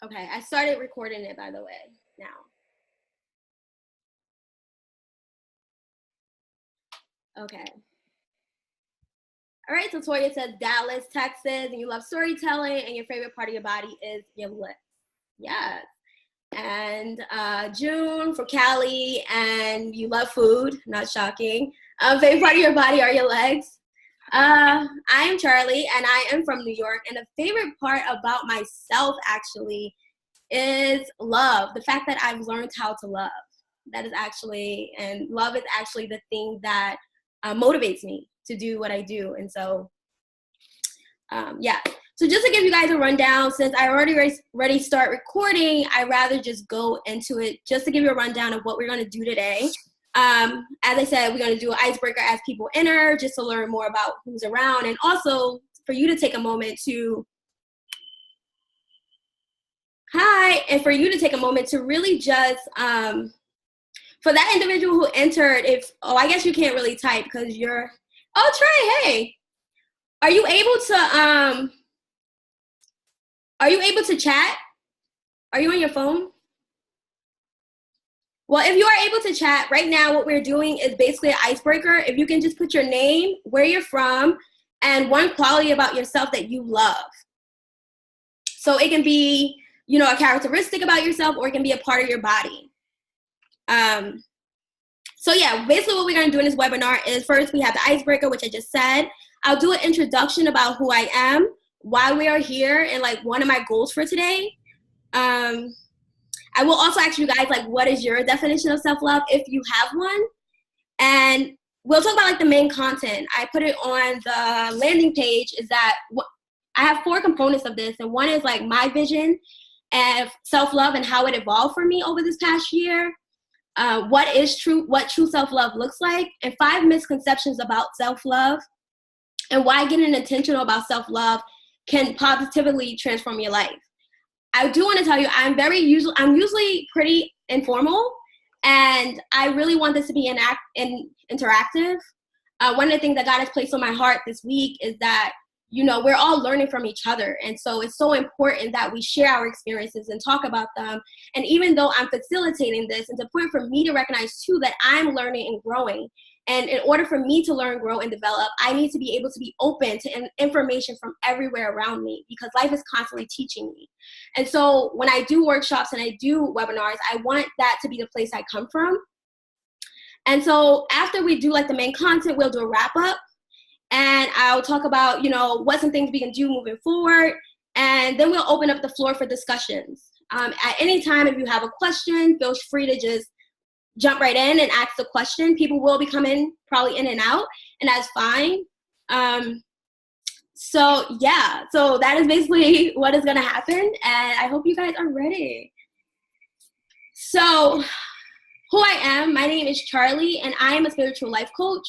Okay, I started recording it, by the way, now. Okay. All right, so Toya says Dallas, Texas, and you love storytelling, and your favorite part of your body is your lips. Yes. And June for Cali, and you love food, not shocking. Favorite part of your body are your legs. I am Charlie, and I am from New York, and the favorite part about myself, actually, is love. The fact that I've learned how to love. That is actually, and love is actually the thing that motivates me to do what I do. And so, yeah. So just to give you guys a rundown, since I already start recording, I'd rather just go into it just to give you a rundown of what we're going to do today. As I said, we're going to do an icebreaker as people enter, just to learn more about who's around, and also for you to take a moment to and for you to take a moment to really just for that individual who entered, I guess you can't really type because you're Trey, hey, are you able to chat? Are you on your phone? Well, if you are able to chat right now, what we're doing is basically an icebreaker. If you can just put your name, where you're from, and one quality about yourself that you love. So it can be, a characteristic about yourself, or it can be a part of your body. So yeah, basically what we're going to do in this webinar is first we have the icebreaker, which I just said. I'll do an introduction about who I am, why we are here, and like one of my goals for today. I will also ask you guys, like, what is your definition of self-love if you have one? And we'll talk about like the main content. I put it on the landing page, is that I have 4 components of this, and one is like my vision and self-love and how it evolved for me over this past year. What true self-love looks like, and 5 misconceptions about self-love, and why getting intentional about self-love can positively transform your life. I do want to tell you, I'm usually pretty informal, and I really want this to be interactive. One of the things that God has placed on my heart this week is that, we're all learning from each other. And so it's so important that we share our experiences and talk about them. And even though I'm facilitating this, it's important for me to recognize too that I'm learning and growing. And in order for me to learn, grow, and develop, I need to be able to be open to information from everywhere around me, because life is constantly teaching me. And so when I do workshops and I do webinars, I want that to be the place I come from. And so after we do like the main content, we'll do a wrap up. And I'll talk about, what some things we can do moving forward. And then we'll open up the floor for discussions. At any time, if you have a question, feel free to just jump right in and ask the question. People will be coming probably in and out, and that's fine. So that is basically what is going to happen. And I hope you guys are ready. So who I am, my name is Charlie, and I am a spiritual life coach.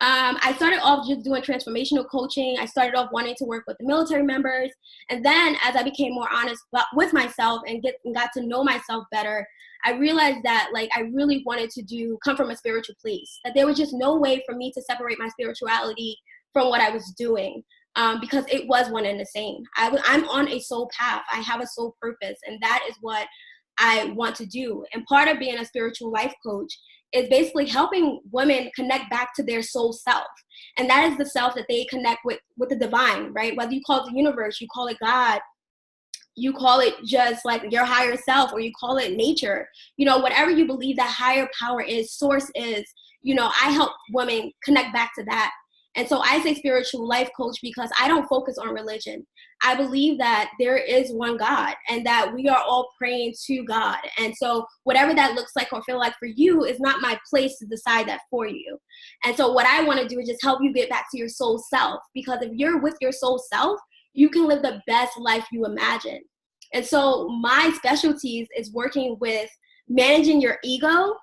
I started off just doing transformational coaching. I started off wanting to work with the military members. And then as I became more honest with myself and got to know myself better, I realized that I really wanted to come from a spiritual place, that there was just no way for me to separate my spirituality from what I was doing, because it was one and the same. I'm on a soul path. I have a soul purpose, and that is what I want to do. And part of being a spiritual life coach is basically helping women connect back to their soul self. And that is the self that they connect with the divine, right? Whether you call it the universe, you call it God, you call it just like your higher self, or you call it nature, whatever you believe that higher power is, source is, I help women connect back to that. And so I say spiritual life coach because I don't focus on religion. I believe that there is one God, and that we are all praying to God. And so whatever that looks like or feel like for you is not my place to decide that for you. And so what I want to do is just help you get back to your soul self, because if you're with your soul self, you can live the best life you imagine. And so my specialties is working with managing your ego.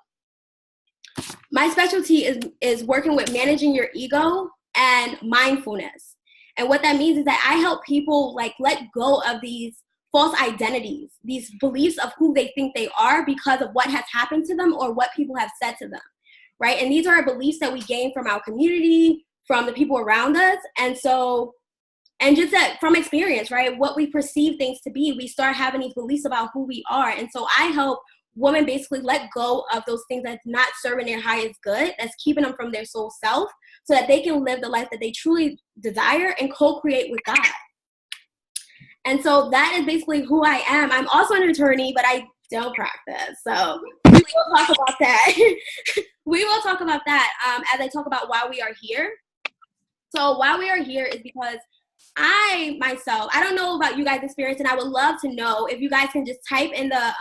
My specialty is working with managing your ego and mindfulness. And what that means is that I help people let go of these false identities, these beliefs of who they think they are because of what has happened to them or what people have said to them, right? And these are beliefs that we gain from our community, from the people around us. And so And just that from experience, right? What we perceive things to be, we start having these beliefs about who we are. And so I help women basically let go of those things that's not serving their highest good, that's keeping them from their soul self, so that they can live the life that they truly desire and co-create with God. And so that is basically who I am. I'm also an attorney, but I don't practice. So we will talk about that. We will talk about that as I talk about why we are here. So why we are here is because I myself, I don't know about you guys' experience, and I would love to know if you guys can just type in the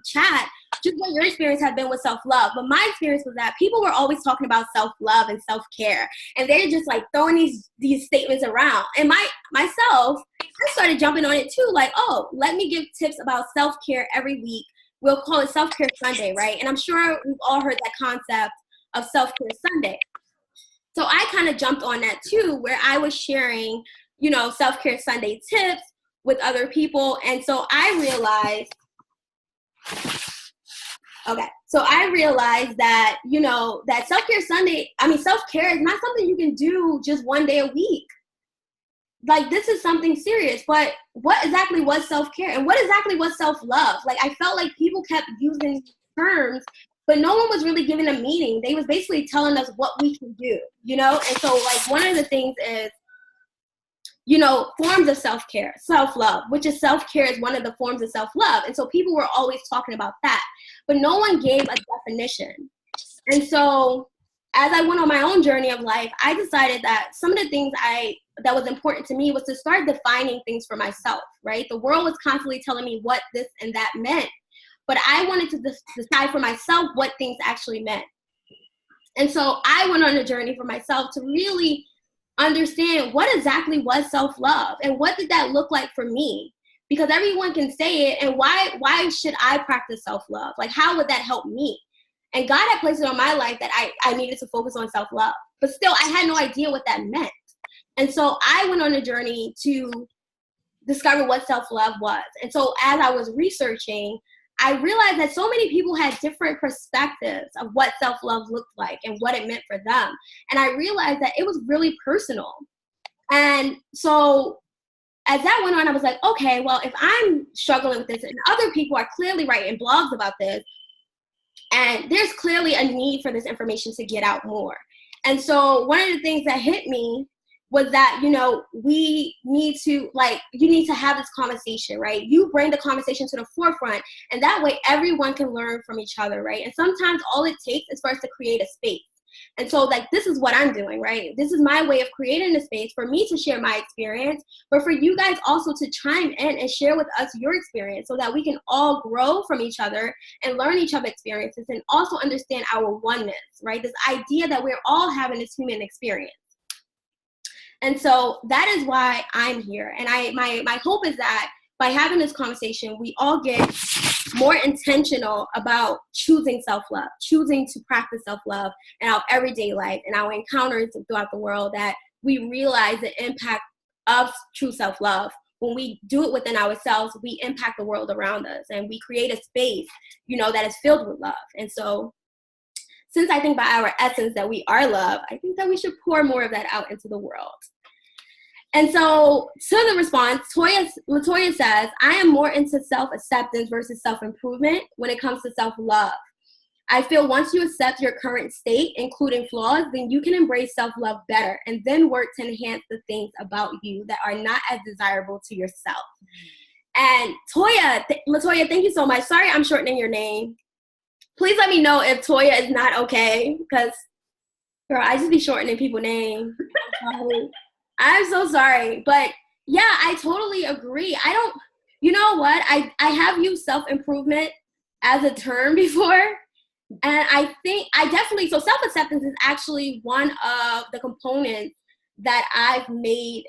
chat just what your experience has been with self-love. But my experience was that people were always talking about self-love and self-care, and they're just like throwing these statements around. And myself, I started jumping on it too, like, oh, let me give tips about self-care every week. We'll call it Self-Care Sunday, right? And I'm sure we've all heard that concept of Self-Care Sunday. So I kind of jumped on that too, where I was sharing, you know, Self-Care Sunday tips with other people. And so I realized that, you know, that self-care is not something you can do just one day a week. Like, this is something serious. But what exactly was self-care? And what exactly was self-love? Like, I felt like people kept using terms, but no one was really giving a meaning. They was basically telling us what we can do, you know? And so, like, one of the things is, you know, forms of self-care, self-love, which is self-care is one of the forms of self-love. And so people were always talking about that, but no one gave a definition. And so as I went on my own journey of life, I decided that some of the things that was important to me was to start defining things for myself, right? The world was constantly telling me what this and that meant, but I wanted to decide for myself what things actually meant. And so I went on a journey for myself to really understand what exactly was self-love and what did that look like for me, because everyone can say it, and why should I practice self-love? Like, how would that help me? And God had placed it on my life that I needed to focus on self-love, but still I had no idea what that meant. And so I went on a journey to discover what self-love was. And so as I was researching, I realized that so many people had different perspectives of what self-love looked like and what it meant for them. And I realized that it was really personal. And so as that went on, I was like, okay, well, if I'm struggling with this and other people are clearly writing blogs about this, and there's clearly a need for this information to get out more. And so one of the things that hit me was that, you know, you need to have this conversation, right? You bring the conversation to the forefront, and that way everyone can learn from each other, right? And sometimes all it takes is for us to create a space. And so, like, this is what I'm doing, right? This is my way of creating a space for me to share my experience, but for you guys also to chime in and share with us your experience so that we can all grow from each other and learn each other's experiences and also understand our oneness, right? This idea that we're all having this human experience. And so that is why I'm here. And my hope is that by having this conversation, we all get more intentional about choosing self-love, choosing to practice self-love in our everyday life and our encounters throughout the world, that we realize the impact of true self-love. When we do it within ourselves, we impact the world around us, and we create a space, you know, that is filled with love. And so since I think by our essence that we are love, I think that we should pour more of that out into the world. And so to the response, Latoya says, I am more into self-acceptance versus self-improvement when it comes to self-love. I feel once you accept your current state, including flaws, then you can embrace self-love better and then work to enhance the things about you that are not as desirable to yourself. And Latoya, thank you so much. Sorry I'm shortening your name. Please let me know if Toya is not okay, because, girl, I just be shortening people's names. I'm so sorry. But yeah, I totally agree. You know what? I have used self-improvement as a term before. And I think so self-acceptance is actually one of the components that I've made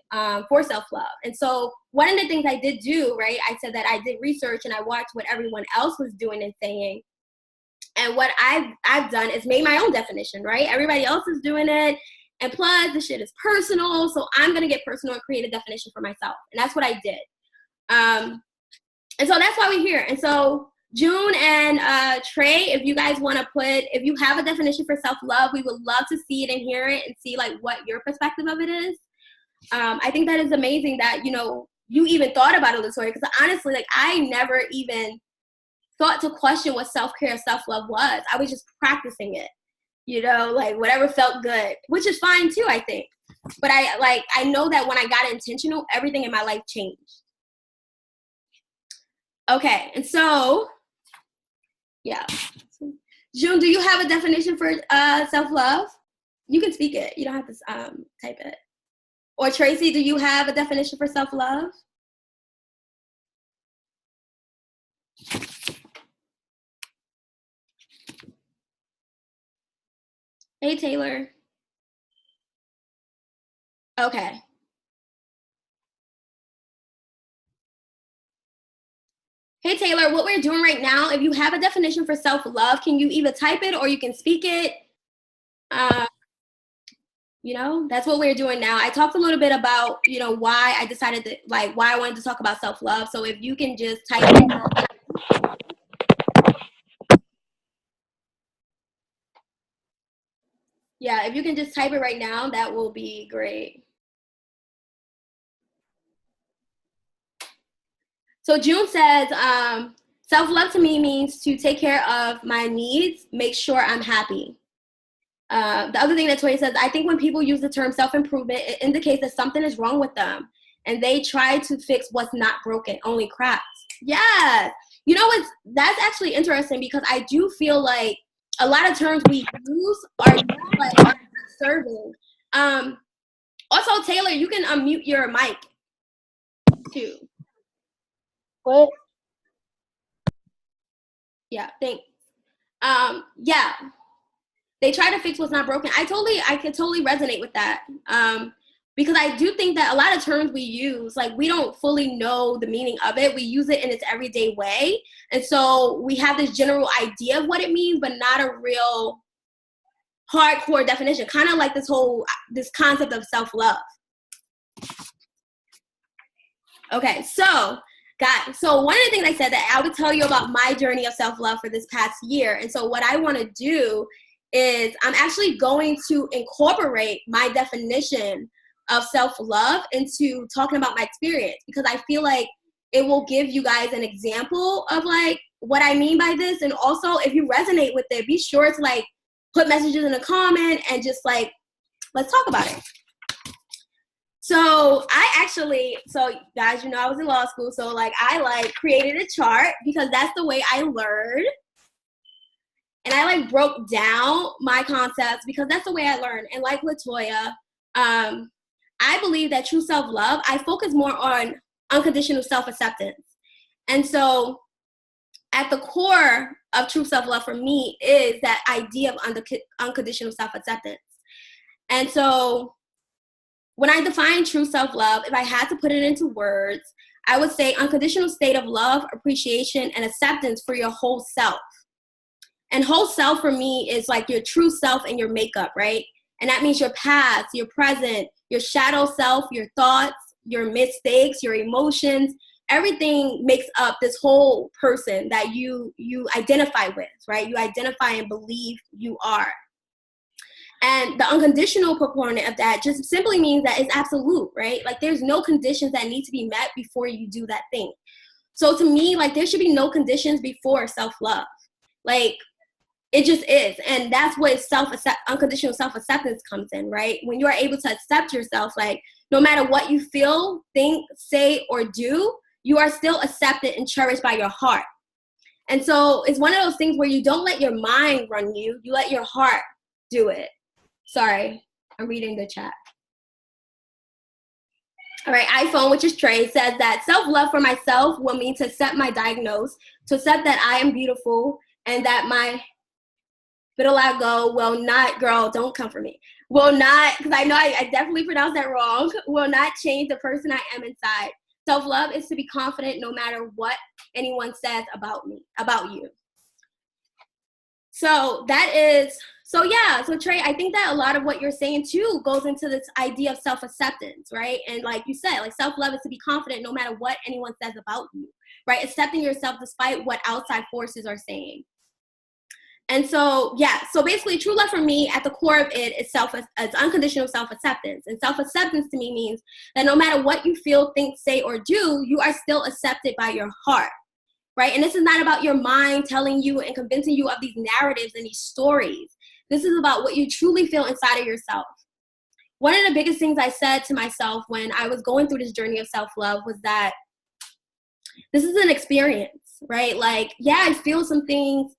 for self-love. And so one of the things I did do, right, I said that I did research and I watched what everyone else was doing and saying. And what I've done is made my own definition, right? Everybody else is doing it. And plus, the shit is personal, so I'm going to get personal and create a definition for myself. And that's what I did. And so that's why we're here. And so June and Trey, if you guys want to if you have a definition for self-love, we would love to see it and hear it and see, like, what your perspective of it is. I think that is amazing that, you know, you even thought about it, Latoya, because honestly, like, I never even thought to question what self-care, self-love was. I was just practicing it, you know, like whatever felt good, which is fine too, I think. But I know that when I got intentional, everything in my life changed. Okay, and so, yeah. June, do you have a definition for self-love? You can speak it. You don't have to type it. Or Tracy, do you have a definition for self-love? Hey, Taylor. Okay. Hey, Taylor, what we're doing right now, if you have a definition for self-love, can you either type it or you can speak it? You know, that's what we're doing now. I talked a little bit about, you know, why I decided to, like, why I wanted to talk about self-love. So if you can just type it. Yeah, if you can just type it right now, that will be great. So June says, self-love to me means to take care of my needs, make sure I'm happy. The other thing that Toya says, I think when people use the term self-improvement, it indicates that something is wrong with them and they try to fix what's not broken, only cracks. Yes. You know, that's actually interesting because I do feel like a lot of terms we use are like serving. Also, Taylor, you can unmute your mic too. What? Yeah, thanks. Yeah. They try to fix what's not broken. I can totally resonate with that. Because I do think that a lot of terms we use, like, we don't fully know the meaning of it. We use it in its everyday way. And so we have this general idea of what it means, but not a real hardcore definition. Kind of like this concept of self-love. Okay, so guys, so one of the things I said that I would tell you about my journey of self-love for this past year. And so what I want to do is I'm actually going to incorporate my definition of self-love into talking about my experience, because I feel like it will give you guys an example of like what I mean by this. And also, if you resonate with it, be sure to like put messages in a comment and just like, let's talk about it. So guys, you know, I was in law school, so like I like created a chart because that's the way I learned. And I like broke down my concepts because that's the way I learned. And like Latoya, I believe that true self-love, I focus more on unconditional self-acceptance. And so at the core of true self-love for me is that idea of unconditional self-acceptance. And so when I define true self-love, if I had to put it into words, I would say unconditional state of love, appreciation, and acceptance for your whole self. And whole self for me is like your true self and your makeup, right? And that means your past, your present, your shadow self, your thoughts, your mistakes, your emotions. Everything makes up this whole person that you identify with, right? You identify and believe you are. And the unconditional component of that just simply means that it's absolute, right? Like there's no conditions that need to be met before you do that thing. So to me, like there should be no conditions before self-love. Like it just is. And that's what unconditional self-acceptance comes in, right? When you are able to accept yourself, like no matter what you feel, think, say, or do, you are still accepted and cherished by your heart. And so it's one of those things where you don't let your mind run you, you let your heart do it. Sorry, I'm reading the chat. All right, iPhone, which is Trey, says that self-love for myself will mean to accept my diagnosis, to accept that I am beautiful, and that my vitiligo will not, girl, don't come for me, will not, because I know I definitely pronounced that wrong, will not change the person I am inside. Self-love is to be confident no matter what anyone says about you. So that is, so Trey, I think that a lot of what you're saying too goes into this idea of self-acceptance, right? And like you said, like self-love is to be confident no matter what anyone says about you, right? Accepting yourself despite what outside forces are saying. And so, yeah, so basically true love for me at the core of it is is unconditional self-acceptance. And self-acceptance to me means that no matter what you feel, think, say, or do, you are still accepted by your heart, right? And this is not about your mind telling you and convincing you of these narratives and these stories. This is about what you truly feel inside of yourself. One of the biggest things I said to myself when I was going through this journey of self-love was that this is an experience, right? Like, yeah, I feel some things,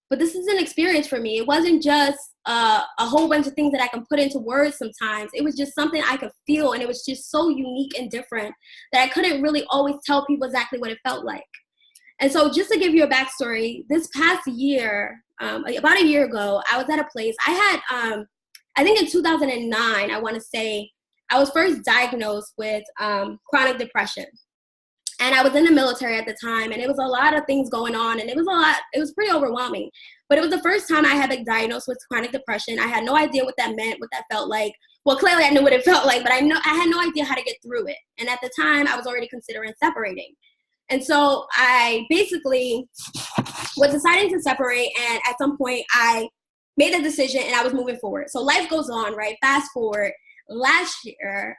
but this is an experience for me. It wasn't just a whole bunch of things that I can put into words sometimes. It was just something I could feel, and it was just so unique and different that I couldn't really always tell people exactly what it felt like. And so just to give you a backstory, this past year, about a year ago, I was at a place, I had, I think in 2009, I want to say, I was first diagnosed with chronic depression. And I was in the military at the time, and it was a lot of things going on, and it was pretty overwhelming. But it was the first time I had been diagnosed with chronic depression. I had no idea what that meant, what that felt like. Well, clearly I knew what it felt like, but I had no idea how to get through it. And at the time, I was already considering separating. And so I basically was deciding to separate, and at some point I made a decision and I was moving forward. So life goes on, right? Fast forward, last year,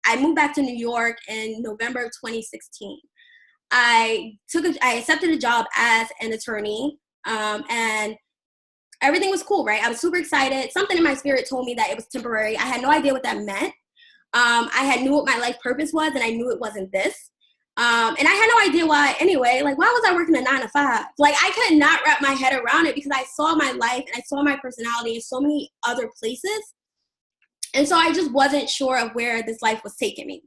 I moved back to New York in November of 2016. I accepted a job as an attorney, and everything was cool, right? I was super excited. Something in my spirit told me that it was temporary. I had no idea what that meant. I had knew what my life purpose was, and I knew it wasn't this. And I had no idea why anyway. Like, why was I working a 9 to 5? Like, I could not wrap my head around it because I saw my life and I saw my personality in so many other places. And so I just wasn't sure of where this life was taking me.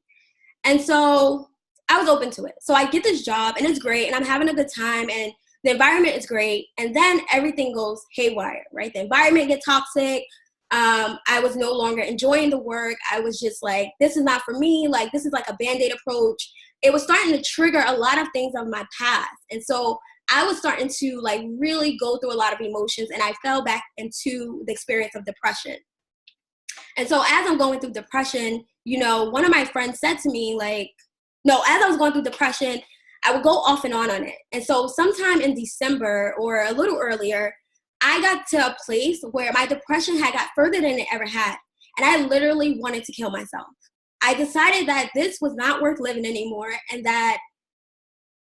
And so I was open to it. So I get this job and it's great and I'm having a good time and the environment is great. And then everything goes haywire, right? The environment gets toxic. I was no longer enjoying the work. I was just like, this is not for me. Like, this is like a Band-Aid approach. It was starting to trigger a lot of things of my past. And so I was starting to like really go through a lot of emotions and I fell back into the experience of depression. And so as I'm going through depression, you know, one of my friends said to me, like, no, as I was going through depression, I would go off and on it. And so sometime in December or a little earlier, I got to a place where my depression had got further than it ever had. And I literally wanted to kill myself. I decided that this was not worth living anymore and that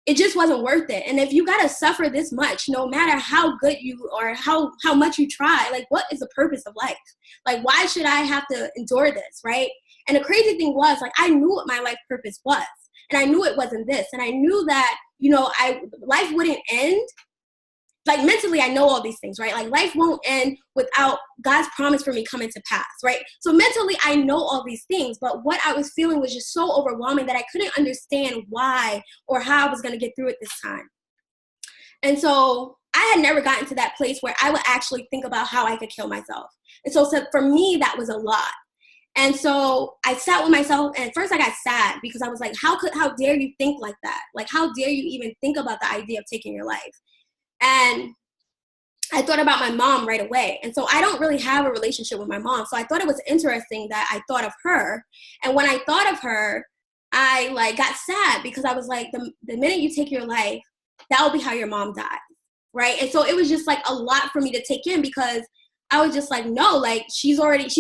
it just wasn't worth it. And if you got to suffer this much, no matter how good you or how much you try, like, what is the purpose of life? Like, why should I have to endure this, right? And the crazy thing was, like, I knew what my life purpose was. And I knew it wasn't this. And I knew that, you know, life wouldn't end. Like, mentally, I know all these things, right? Like, life won't end without God's promise for me coming to pass, right? So mentally, I know all these things, but what I was feeling was just so overwhelming that I couldn't understand why or how I was going to get through it this time. And so I had never gotten to that place where I would actually think about how I could kill myself. And so for me, that was a lot. And so I sat with myself, and at first I got sad because I was like, how dare you think like that? Like, how dare you even think about the idea of taking your life? And I thought about my mom right away. And so I don't really have a relationship with my mom. So I thought it was interesting that I thought of her. And when I thought of her, I like got sad because I was like, the minute you take your life, that will be how your mom dies, right? And so it was just like a lot for me to take in because I was just like, no, like she's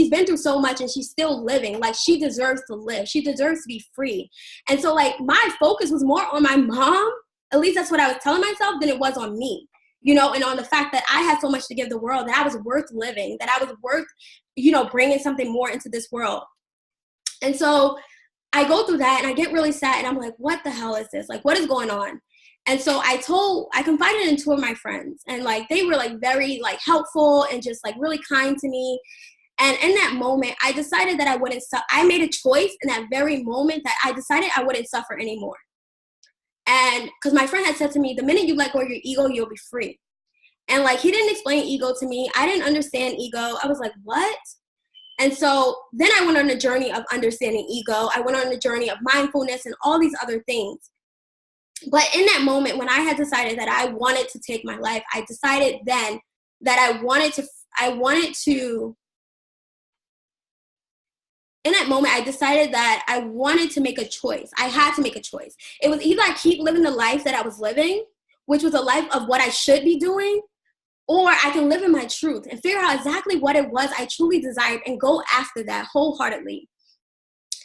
been through so much and she's still living. Like, she deserves to live. She deserves to be free. And so like my focus was more on my mom. At least that's what I was telling myself than it was on me, you know, and on the fact that I had so much to give the world, that I was worth living, that I was worth, you know, bringing something more into this world. And so I go through that and I get really sad and I'm like, what the hell is this? Like, what is going on? And so I confided in two of my friends and like, they were like very like helpful and just like really kind to me. And in that moment, I decided that I made a choice in that very moment that I decided I wouldn't suffer anymore. And because my friend had said to me, the minute you let go of your ego, you'll be free. And like, he didn't explain ego to me. I didn't understand ego. I was like, what? And so then I went on a journey of understanding ego. I went on a journey of mindfulness and all these other things. But in that moment, when I had decided that I wanted to take my life, I decided then that in that moment, I decided that I wanted to make a choice. I had to make a choice. It was either I keep living the life that I was living, which was a life of what I should be doing, or I can live in my truth and figure out exactly what it was I truly desired and go after that wholeheartedly.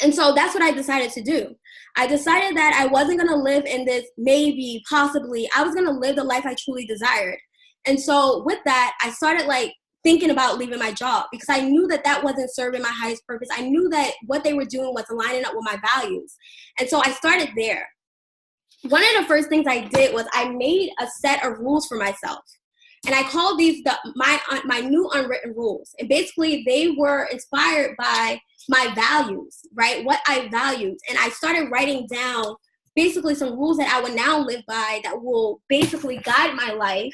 And so that's what I decided to do. I decided that I wasn't going to live in this maybe, possibly. I was going to live the life I truly desired. And so with that, I started like thinking about leaving my job because I knew that that wasn't serving my highest purpose. I knew that what they were doing was aligning up with my values. And so I started there. One of the first things I did was I made a set of rules for myself. And I called these my new unwritten rules. And basically they were inspired by my values, right? What I valued. And I started writing down basically some rules that I would now live by that will basically guide my life.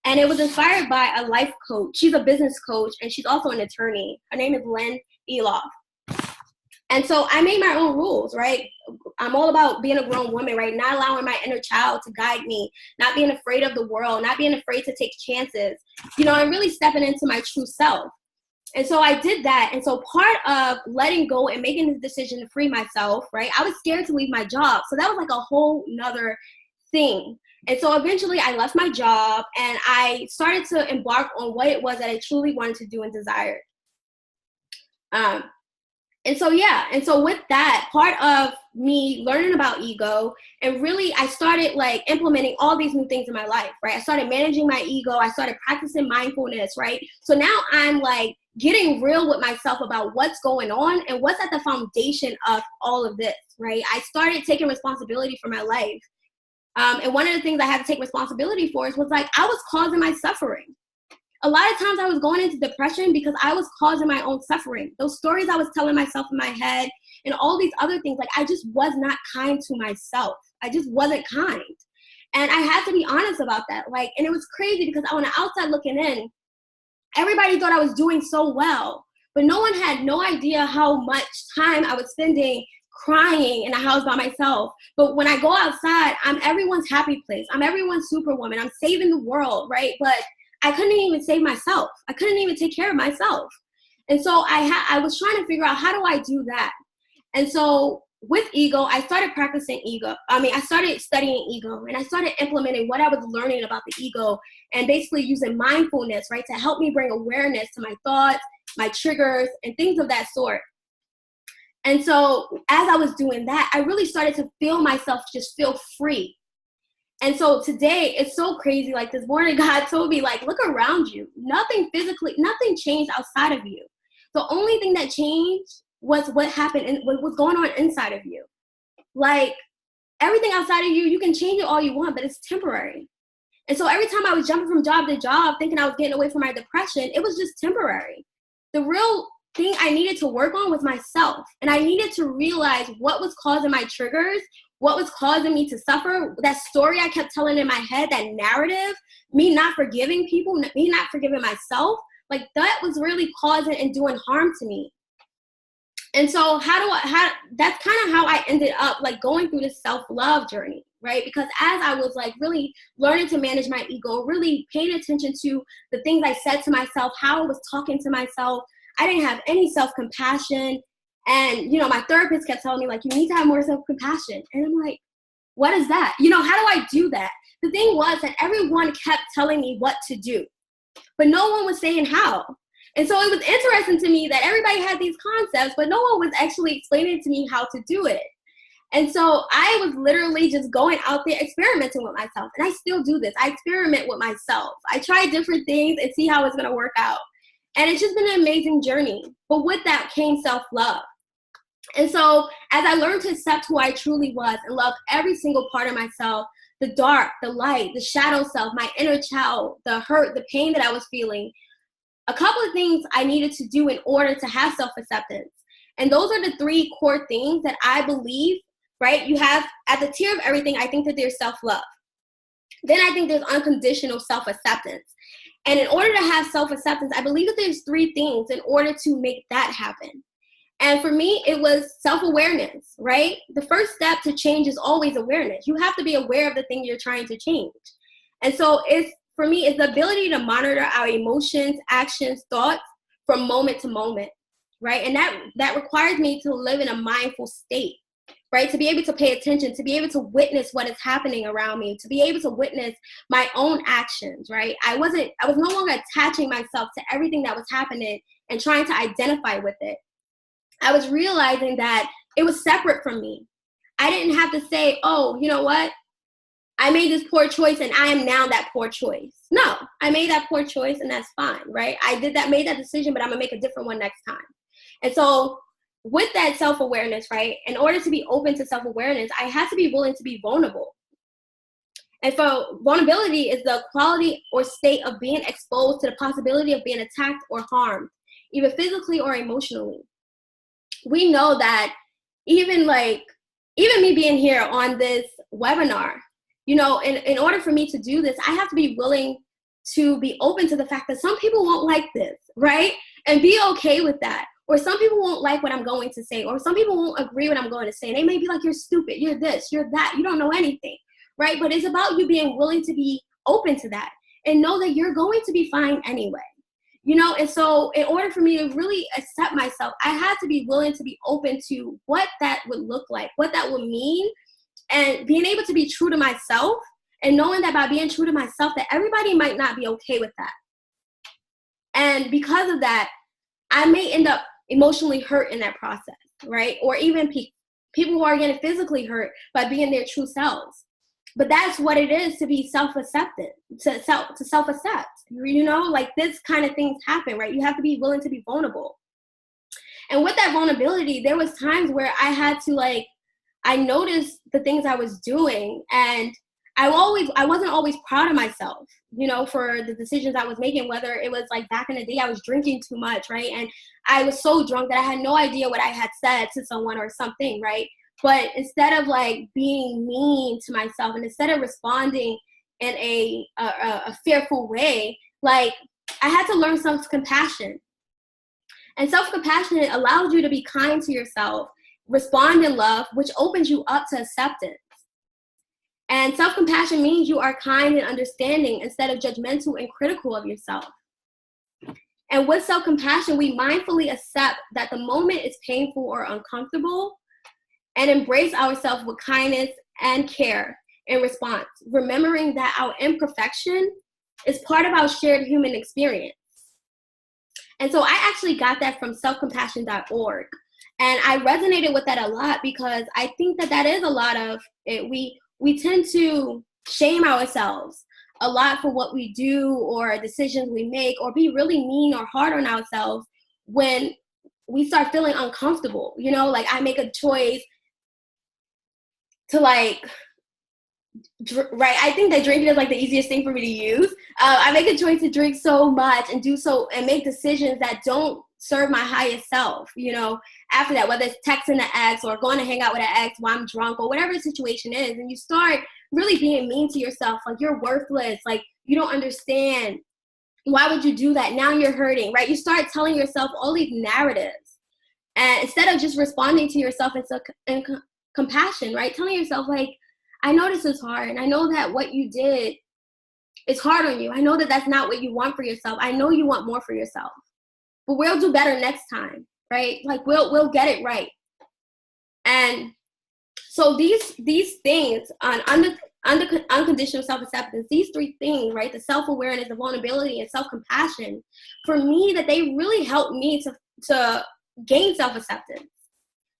And it was inspired by a life coach. She's a business coach and she's also an attorney. Her name is Lynn Eloff. And so I made my own rules, right? I'm all about being a grown woman, right? Not allowing my inner child to guide me, not being afraid of the world, not being afraid to take chances, and really stepping into my true self. And so I did that. And so part of letting go and making this decision to free myself, right? I was scared to leave my job. So that was like a whole nother thing. And so eventually I left my job and I started to embark on what it was that I truly wanted to do and desired. And so with that, part of me learning about ego, and really I started like implementing all these new things in my life, right? I started managing my ego. I started practicing mindfulness, right? So now I'm like getting real with myself about what's going on and what's at the foundation of all of this, right? I started taking responsibility for my life. And one of the things I had to take responsibility for was like, I was causing my suffering. A lot of times I was going into depression because I was causing my own suffering. Those stories I was telling myself in my head and all these other things, like I just was not kind to myself. I just wasn't kind. And I had to be honest about that. And it was crazy because on the outside looking in, everybody thought I was doing so well, but no one had no idea how much time I was spending crying in a house by myself. But when I go outside, I'm everyone's happy place. I'm everyone's superwoman. I'm saving the world, right? But I couldn't even save myself. I couldn't even take care of myself. And so I was trying to figure out, how do I do that? And so with ego, I started practicing ego. I started studying ego and I started implementing what I was learning about the ego and basically using mindfulness, right, to help me bring awareness to my thoughts, my triggers, and things of that sort. And so as I was doing that, I really started to feel myself just feel free. And so today, it's so crazy. Like this morning, God told me, like, look around you. Nothing changed outside of you. The only thing that changed was what happened and what was going on inside of you. Like everything outside of you, you can change it all you want, but it's temporary. And so every time I was jumping from job to job, thinking I was getting away from my depression, it was just temporary. The real thing I needed to work on was myself. And I needed to realize what was causing my triggers, what was causing me to suffer, that story I kept telling in my head, that narrative, me not forgiving people, me not forgiving myself, like that was really causing and doing harm to me. And so that's kind of how I ended up like going through this self-love journey, right? Because as I was like really learning to manage my ego, really paying attention to the things I said to myself, how I was talking to myself, I didn't have any self-compassion. And, my therapist kept telling me, like, you need to have more self-compassion. And I'm like, what is that? How do I do that? The thing was that everyone kept telling me what to do, but no one was saying how. And so it was interesting to me that everybody had these concepts, but no one was actually explaining to me how to do it. And so I was literally just going out there experimenting with myself. And I still do this. I experiment with myself. I try different things and see how it's going to work out. And it's just been an amazing journey. But with that came self-love. And so as I learned to accept who I truly was and love every single part of myself, the dark, the light, the shadow self, my inner child, the hurt, the pain that I was feeling, a couple of things I needed to do in order to have self-acceptance. And those are the three core things that I believe, right? You have at the tier of everything, I think that there's self-love. Then I think there's unconditional self-acceptance. And in order to have self-acceptance, I believe that there's three things in order to make that happen. And for me, it was self-awareness, right? The first step to change is always awareness. You have to be aware of the thing you're trying to change. And so for me, it's the ability to monitor our emotions, actions, thoughts from moment to moment, right? And that requires me to live in a mindful state. right? To be able to pay attention, to be able to witness what is happening around me, to be able to witness my own actions, right? I was no longer attaching myself to everything that was happening and trying to identify with it. I was realizing that it was separate from me. I didn't have to say, oh, you know what? I made this poor choice and I am now that poor choice. No, I made that poor choice and that's fine, right? I made that decision, but I'm gonna make a different one next time. And so with that self-awareness, right, in order to be open to self-awareness, I had to be willing to be vulnerable. And for vulnerability is the quality or state of being exposed to the possibility of being attacked or harmed, either physically or emotionally. We know that even me being here on this webinar, you know, in order for me to do this, I have to be willing to be open to the fact that some people won't like this, right? And be okay with that. Or some people won't like what I'm going to say, or some people won't agree what I'm going to say. And they may be like, you're stupid, you're this, you're that, you don't know anything, right? But it's about you being willing to be open to that and know that you're going to be fine anyway. You know, and so in order for me to really accept myself, I had to be willing to be open to what that would look like, what that would mean, and being able to be true to myself and knowing that by being true to myself, that everybody might not be okay with that. And because of that, I may end up emotionally hurt in that process, right? Or even people who are getting physically hurt by being their true selves. But that's what it is to be self-accepted, to self-accept. You know, like this kind of things happen, right? You have to be willing to be vulnerable. And with that vulnerability, there was times where I had to I noticed the things I was doing, and I wasn't always proud of myself, you know, for the decisions I was making, whether it was like back in the day, I was drinking too much, right? And I was so drunk that I had no idea what I had said to someone or something, right? But instead of being mean to myself and instead of responding in a fearful way, I had to learn self-compassion. And self-compassion allows you to be kind to yourself, respond in love, which opens you up to acceptance. And self-compassion means you are kind and understanding instead of judgmental and critical of yourself. And with self-compassion, we mindfully accept that the moment is painful or uncomfortable and embrace ourselves with kindness and care in response, remembering that our imperfection is part of our shared human experience. And so I actually got that from selfcompassion.org. And I resonated with that a lot because I think that is a lot of it. We tend to shame ourselves a lot for what we do or decisions we make, or be really mean or hard on ourselves when we start feeling uncomfortable. You know, I make a choice to right. I think that drinking is the easiest thing for me to use. I make a choice to drink so much and do so and make decisions that don't serve my highest self, you know, after that, whether it's texting the ex or going to hang out with an ex while I'm drunk or whatever the situation is. And you start really being mean to yourself, you're worthless, you don't understand. Why would you do that? Now you're hurting, right? You start telling yourself all these narratives. And instead of just responding to yourself in compassion, right? Telling yourself, I know this is hard, and I know that what you did is hard on you. I know that that's not what you want for yourself. I know you want more for yourself, but we'll do better next time, right? We'll get it right. And so these things on unconditional self-acceptance, these three things, right? The self-awareness, the vulnerability, and self-compassion, for me, that they really helped me to gain self-acceptance.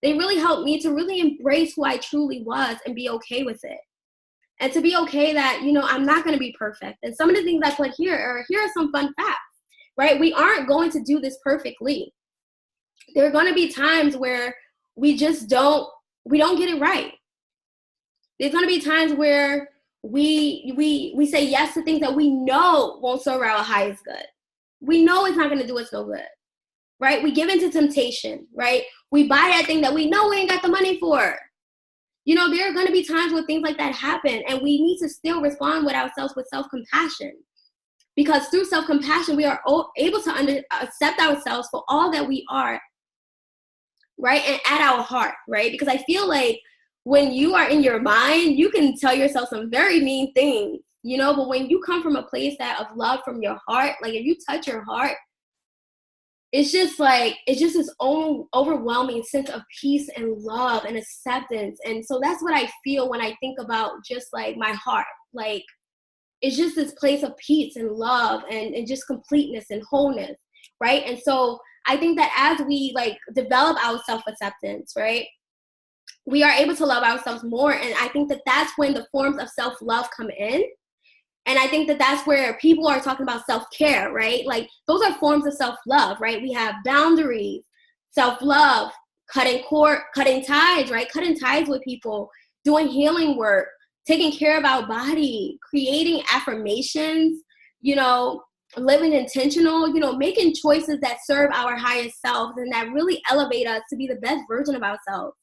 They really helped me to really embrace who I truly was and be okay with it. And to be okay that, you know, I'm not going to be perfect. And some of the things I put here are some fun facts, right? We aren't going to do this perfectly. There are going to be times where we just don't get it right. There's going to be times where we say yes to things that we know won't serve our highest good. We know it's not going to do us no good, right? We give into temptation, right? We buy that thing that we know we ain't got the money for. You know, there are going to be times where things like that happen, and we need to still respond with ourselves with self-compassion. Because through self-compassion, we are able to accept ourselves for all that we are, right? And at our heart, right? Because I feel like when you are in your mind, you can tell yourself some very mean things, you know, but when you come from a place of love from your heart, if you touch your heart, it's just like, it's just this own overwhelming sense of peace and love and acceptance. And so that's what I feel when I think about just like my heart. Like, it's just this place of peace and love and just completeness and wholeness, right? And so I think that as we like develop our self-acceptance, right, we are able to love ourselves more. And I think that that's when the forms of self-love come in. And I think that that's where people are talking about self-care, right? Like, those are forms of self-love, right? We have boundaries, self-love, cutting ties, right? Cutting ties with people, doing healing work, taking care of our body, creating affirmations, you know, living intentional, you know, making choices that serve our highest selves and that really elevate us to be the best version of ourselves.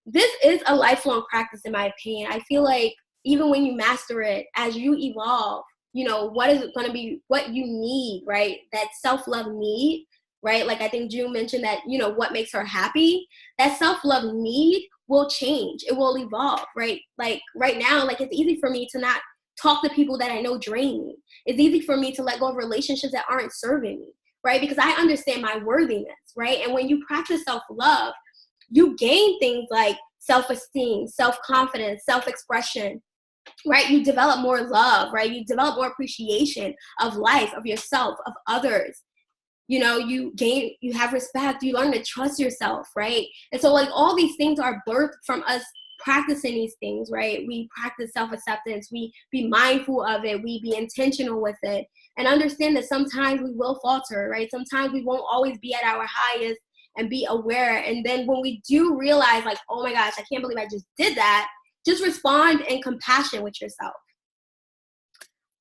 This is a lifelong practice, in my opinion. I feel like even when you master it, as you evolve, you know, what is it going to be, what you need, right? That self-love need, right? Like, I think June mentioned that, you know, what makes her happy, that self-love need will change. It will evolve, right? Like, right now, like, it's easy for me to not talk to people that I know drain me. It's easy for me to let go of relationships that aren't serving me, right? Because I understand my worthiness, right? And when you practice self-love, you gain things like self-esteem, self-confidence, self-expression, right? You develop more love, right? You develop more appreciation of life, of yourself, of others. You know, you have respect, you learn to trust yourself, right? And so like all these things are birthed from us practicing these things, right? We practice self-acceptance, we be mindful of it, we be intentional with it, and understand that sometimes we will falter, right? Sometimes we won't always be at our highest and be aware. And then when we do realize, like, oh my gosh, I can't believe I just did that, just respond in compassion with yourself.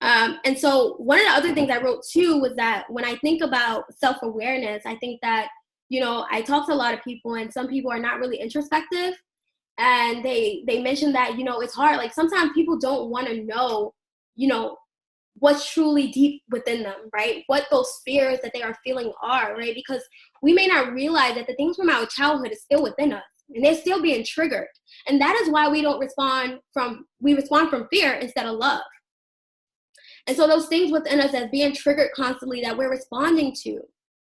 And so one of the other things I wrote too was that when I think about self-awareness, I think that, you know, I talk to a lot of people and some people are not really introspective. And they mentioned that, you know, it's hard. Like, sometimes people don't want to know, you know, what's truly deep within them, right? What those fears that they are feeling are, right? Because we may not realize that the things from our childhood is still within us and they're still being triggered. And that is why we respond from fear instead of love. And so those things within us that's being triggered constantly that we're responding to,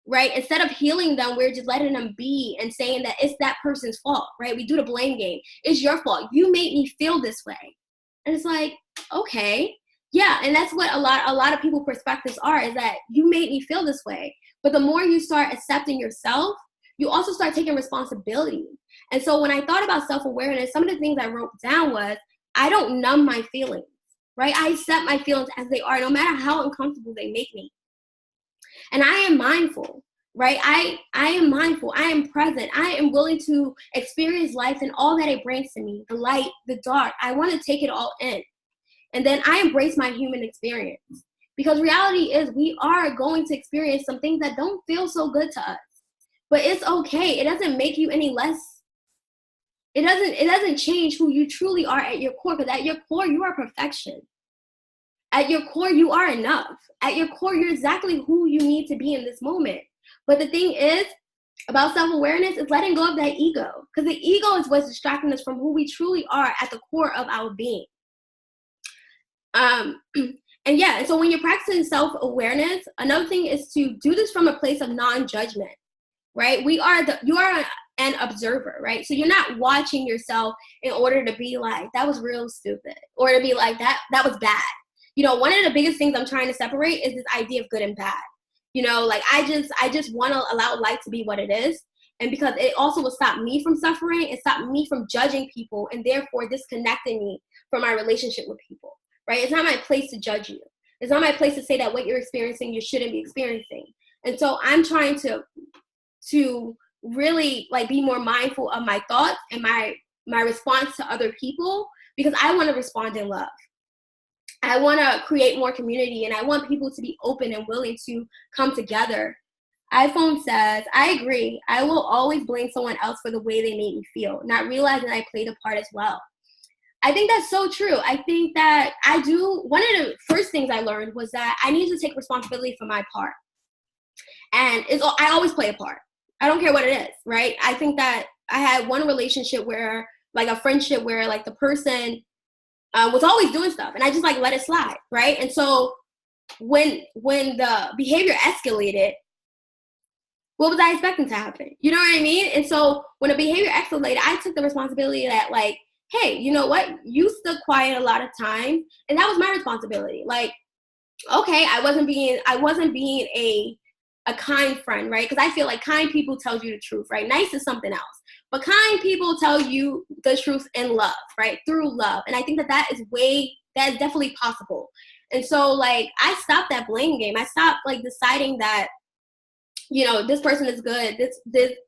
right? Instead of healing them, we're just letting them be and saying that it's that person's fault, right? We do the blame game. It's your fault. You made me feel this way. And it's like, okay, yeah. And that's what a lot of people perspectives are, is that you made me feel this way. But the more you start accepting yourself, you also start taking responsibility. And so when I thought about self-awareness, some of the things I wrote down was, I don't numb my feelings, right? I accept my feelings as they are, no matter how uncomfortable they make me. And I am mindful, right? I am mindful. I am present. I am willing to experience life and all that it brings to me, the light, the dark. I want to take it all in. And then I embrace my human experience. Because reality is, we are going to experience some things that don't feel so good to us. But it's okay. It doesn't make you any less. It doesn't change who you truly are at your core, because at your core, you are perfection. At your core, you are enough. At your core, you're exactly who you need to be in this moment. But the thing is, about self-awareness is letting go of that ego. Because the ego is what's distracting us from who we truly are at the core of our being. And yeah, and so when you're practicing self-awareness, another thing is to do this from a place of non-judgment, right? You are an observer, right? So you're not watching yourself in order to be like, that was real stupid, or to be like, that was bad. You know, one of the biggest things I'm trying to separate is this idea of good and bad. You know, like, I just want to allow life to be what it is. And because it also will stop me from suffering and stop me from judging people, and therefore disconnecting me from my relationship with people, right? It's not my place to judge you. It's not my place to say that what you're experiencing, you shouldn't be experiencing. And so I'm trying to really, like, be more mindful of my thoughts and my response to other people, because I want to respond in love. I want to create more community, and I want people to be open and willing to come together. iPhone says, I agree. I will always blame someone else for the way they made me feel, not realizing I played a part as well. I think that's so true. I think that one of the first things I learned was that I need to take responsibility for my part. And I always play a part. I don't care what it is, right? I think that I had one relationship where, like, a friendship where, like, the person was always doing stuff, and I just, like, let it slide, right? And so when the behavior escalated, what was I expecting to happen? You know what I mean? And so when a behavior escalated, I took the responsibility that, like, hey, you know what? You stood quiet a lot of times, and that was my responsibility. Like, okay, I wasn't being a kind friend, right? Because I feel like kind people tell you the truth, right? Nice is something else. But kind people tell you the truth in love, right? Through love. And I think that is definitely possible. And so, like, I stopped that blame game. I stopped, like, deciding that, you know, this person is good,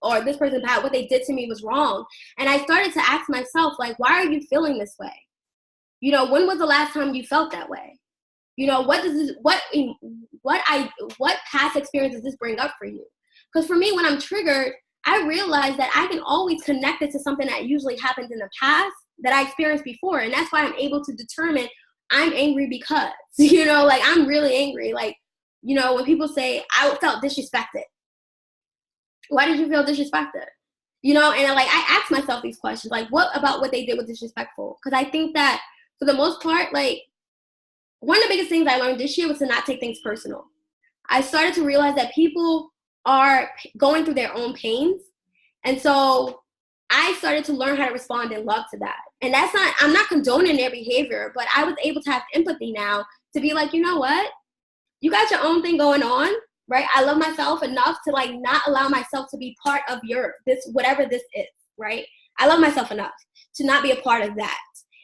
or this person bad, what they did to me was wrong. And I started to ask myself, like, why are you feeling this way? You know, when was the last time you felt that way? You know, what past experience does this bring up for you? Because for me, when I'm triggered, I realize that I can always connect it to something that usually happened in the past that I experienced before. And that's why I'm able to determine I'm angry because, you know, like, I'm really angry. Like, you know, when people say, I felt disrespected. Why did you feel disrespected? You know, and, like, I ask myself these questions, like, what about what they did was disrespectful? Because I think that for the most part, like, one of the biggest things I learned this year was to not take things personal. I started to realize that people are going through their own pains. And so I started to learn how to respond in love to that. And I'm not condoning their behavior, but I was able to have empathy now to be like, you know what? You got your own thing going on, right? I love myself enough to, like, not allow myself to be part of whatever this is, right? I love myself enough to not be a part of that.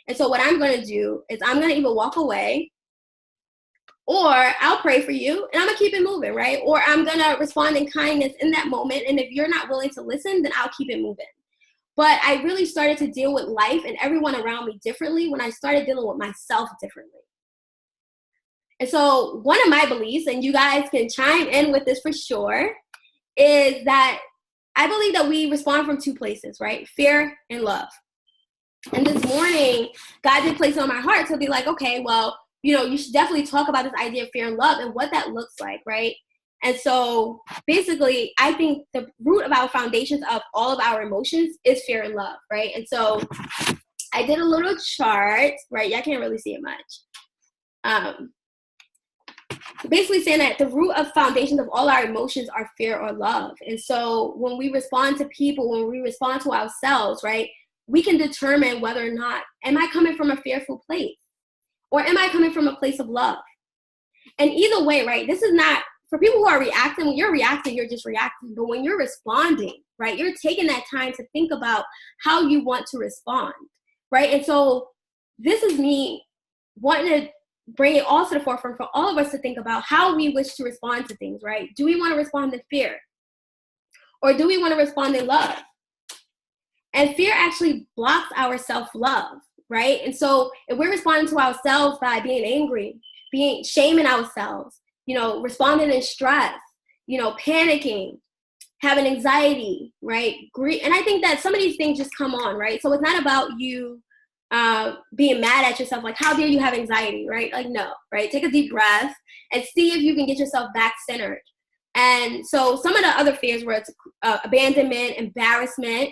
And so what I'm going to do is I'm going to either walk away, or I'll pray for you and I'm going to keep it moving, right? Or I'm going to respond in kindness in that moment. And if you're not willing to listen, then I'll keep it moving. But I really started to deal with life and everyone around me differently when I started dealing with myself differently. And so one of my beliefs, and you guys can chime in with this for sure, is that I believe that we respond from two places, right? Fear and love. And this morning, God did place it on my heart to be like, okay, well, you know, you should definitely talk about this idea of fear and love and what that looks like, right? And so basically, I think the root of our foundations of all of our emotions is fear and love, right? And so I did a little chart, right? Y'all can't really see it much. Basically saying that the root of foundations of all our emotions are fear or love. And so when we respond to people, when we respond to ourselves, right, we can determine whether or not, am I coming from a fearful place? Or am I coming from a place of love? And either way, right, this is not, for people who are reacting, when you're reacting, you're just reacting. But when you're responding, right, you're taking that time to think about how you want to respond, right? And so this is me wanting to bring it all to the forefront for all of us to think about how we wish to respond to things, right? Do we want to respond in fear? Or do we want to respond in love? And fear actually blocks our self-love, right? And so if we're responding to ourselves by being angry, shaming ourselves, you know, responding in stress, you know, panicking, having anxiety, right? And I think that some of these things just come on, right? So it's not about you being mad at yourself, like, how dare you have anxiety, right? Like, no, right? Take a deep breath and see if you can get yourself back centered. And so some of the other fears were abandonment, embarrassment.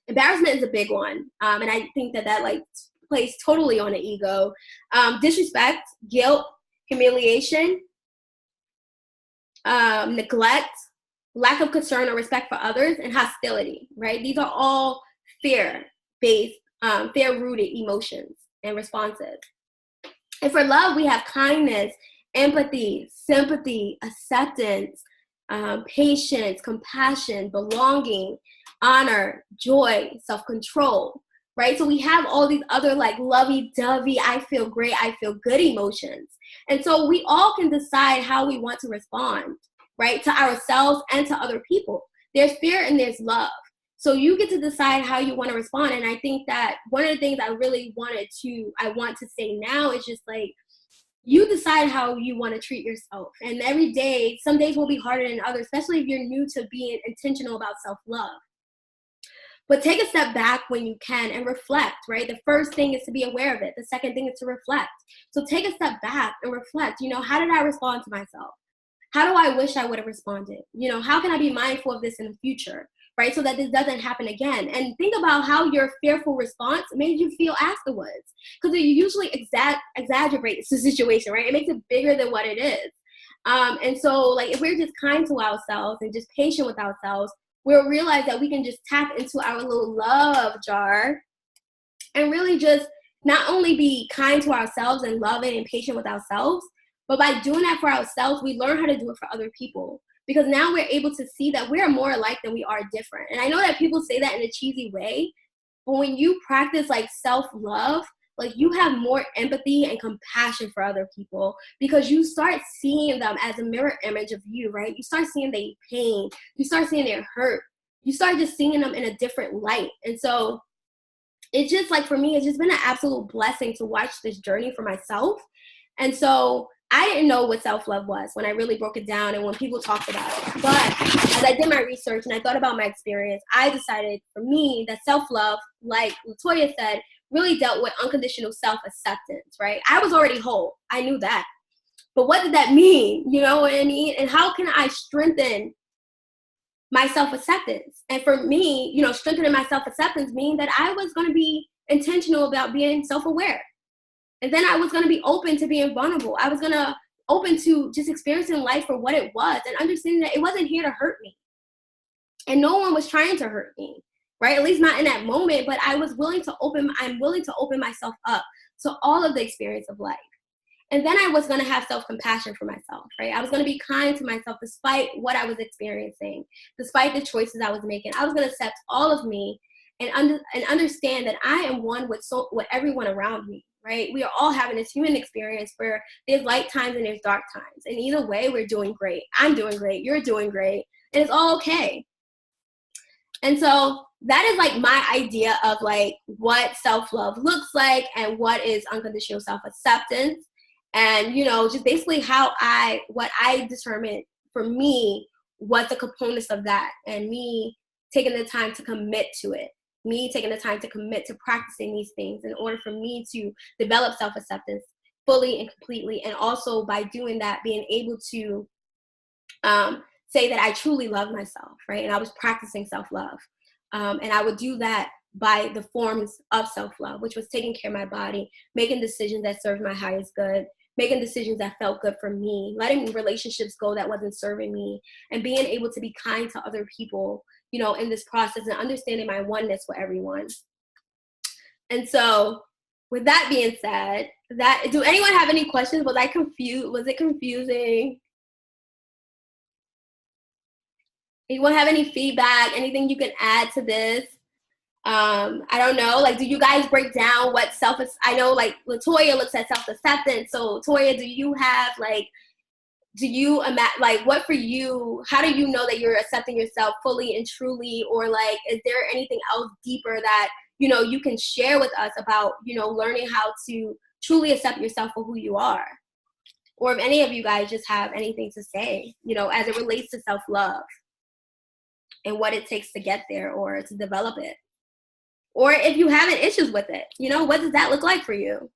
Embarrassment is a big one. And I think that like plays totally on the ego. Disrespect, guilt, humiliation, neglect, lack of concern or respect for others, and hostility, right? These are all fear-based, fear-rooted emotions and responses. And for love, we have kindness, empathy, sympathy, acceptance, patience, compassion, belonging, honor, joy, self-control, right? So we have all these other like lovey-dovey, I feel great, I feel good emotions. And so we all can decide how we want to respond, right? To ourselves and to other people. There's fear and there's love. So you get to decide how you want to respond. And I think that one of the things I want to say now is just like, you decide how you want to treat yourself. And every day, some days will be harder than others, especially if you're new to being intentional about self-love. But take a step back when you can and reflect, right? The first thing is to be aware of it. The second thing is to reflect. So take a step back and reflect. You know, how did I respond to myself? How do I wish I would have responded? You know, how can I be mindful of this in the future, right? So that this doesn't happen again. And think about how your fearful response made you feel afterwards. Because it usually exaggerates the situation, right? It makes it bigger than what it is. And so, like, if we're just kind to ourselves and just patient with ourselves, we'll realize that we can just tap into our little love jar and really just not only be kind to ourselves and loving and patient with ourselves, but by doing that for ourselves, we learn how to do it for other people. Because now we're able to see that we are more alike than we are different. And I know that people say that in a cheesy way, but when you practice like self-love, like you have more empathy and compassion for other people because you start seeing them as a mirror image of you, right? You start seeing their pain. You start seeing their hurt. You start just seeing them in a different light. And so it's just like, for me, it's just been an absolute blessing to watch this journey for myself. And so I didn't know what self-love was when I really broke it down and when people talked about it. But as I did my research and I thought about my experience, I decided for me that self-love, like Latoya said, really dealt with unconditional self-acceptance, right? I was already whole. I knew that. But what did that mean? You know what I mean? And how can I strengthen my self-acceptance? And for me, you know, strengthening my self-acceptance means that I was going to be intentional about being self-aware. And then I was going to be open to being vulnerable. I was going to open to just experiencing life for what it was and understanding that it wasn't here to hurt me. And no one was trying to hurt me, right? At least not in that moment, but I'm willing to open myself up to all of the experience of life. And then I was going to have self-compassion for myself, right? I was going to be kind to myself despite what I was experiencing, despite the choices I was making. I was going to accept all of me and understand that I am one with everyone around me, right? We are all having this human experience where there's light times and there's dark times. And either way, we're doing great. I'm doing great. You're doing great. And it's all okay. And so that is like my idea of like what self-love looks like and what is unconditional self-acceptance. And, you know, just basically what I determined for me was the components of that, and me taking the time to commit to it, me taking the time to commit to practicing these things in order for me to develop self-acceptance fully and completely. And also by doing that, being able to say that I truly love myself, right? And I was practicing self-love. And I would do that by the forms of self-love, which was taking care of my body, making decisions that served my highest good, making decisions that felt good for me, letting relationships go that wasn't serving me, and being able to be kind to other people, you know, in this process, and understanding my oneness with everyone. And so with that being said, do anyone have any questions? Was I confused? Was it confusing? Anyone have any feedback? Anything you can add to this? I don't know, like, do you guys break down what I know, like, Latoya looks at self-acceptance. So, Toya, do you have, like, what for you, how do you know that you're accepting yourself fully and truly? Or, like, is there anything else deeper that, you know, you can share with us about, you know, learning how to truly accept yourself for who you are? Or if any of you guys just have anything to say, you know, as it relates to self-love and what it takes to get there or to develop it. Or if you having issues with it, you know, what does that look like for you?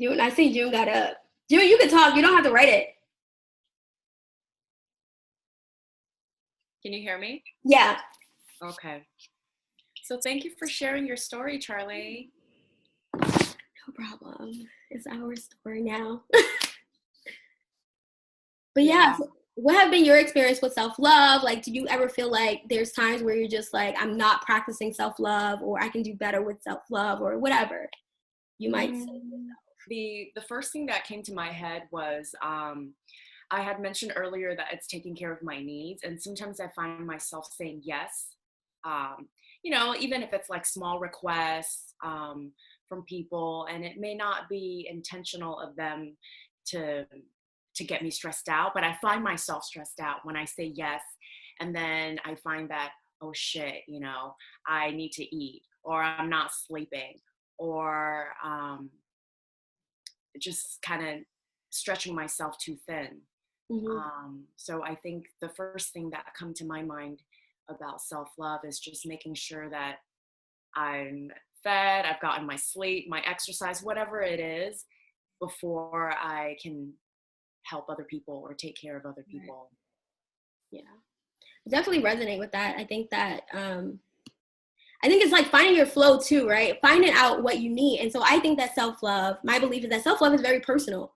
June, I see June got up. June, you can talk. You don't have to write it. Can you hear me? Yeah. Okay. So thank you for sharing your story, Charlie. No problem. It's our story now. But yeah, so what have been your experience with self-love? Like, do you ever feel like there's times where you're just like, I'm not practicing self-love, or I can do better with self-love, or whatever you might say? The first thing that came to my head was I had mentioned earlier that it's taking care of my needs, and sometimes I find myself saying yes, you know, even if it's like small requests from people, and it may not be intentional of them to get me stressed out, but I find myself stressed out when I say yes, and then I find that, oh shit, you know, I need to eat, or I'm not sleeping, or just kind of stretching myself too thin. Mm-hmm. So I think the first thing that come to my mind about self-love is just making sure that I'm fed, I've gotten my sleep, my exercise, whatever it is, before I can help other people or take care of other people. Yeah, definitely resonate with that. I think that I think it's like finding your flow too, right? Finding out what you need. And so I think that self-love, my belief is that self-love is very personal.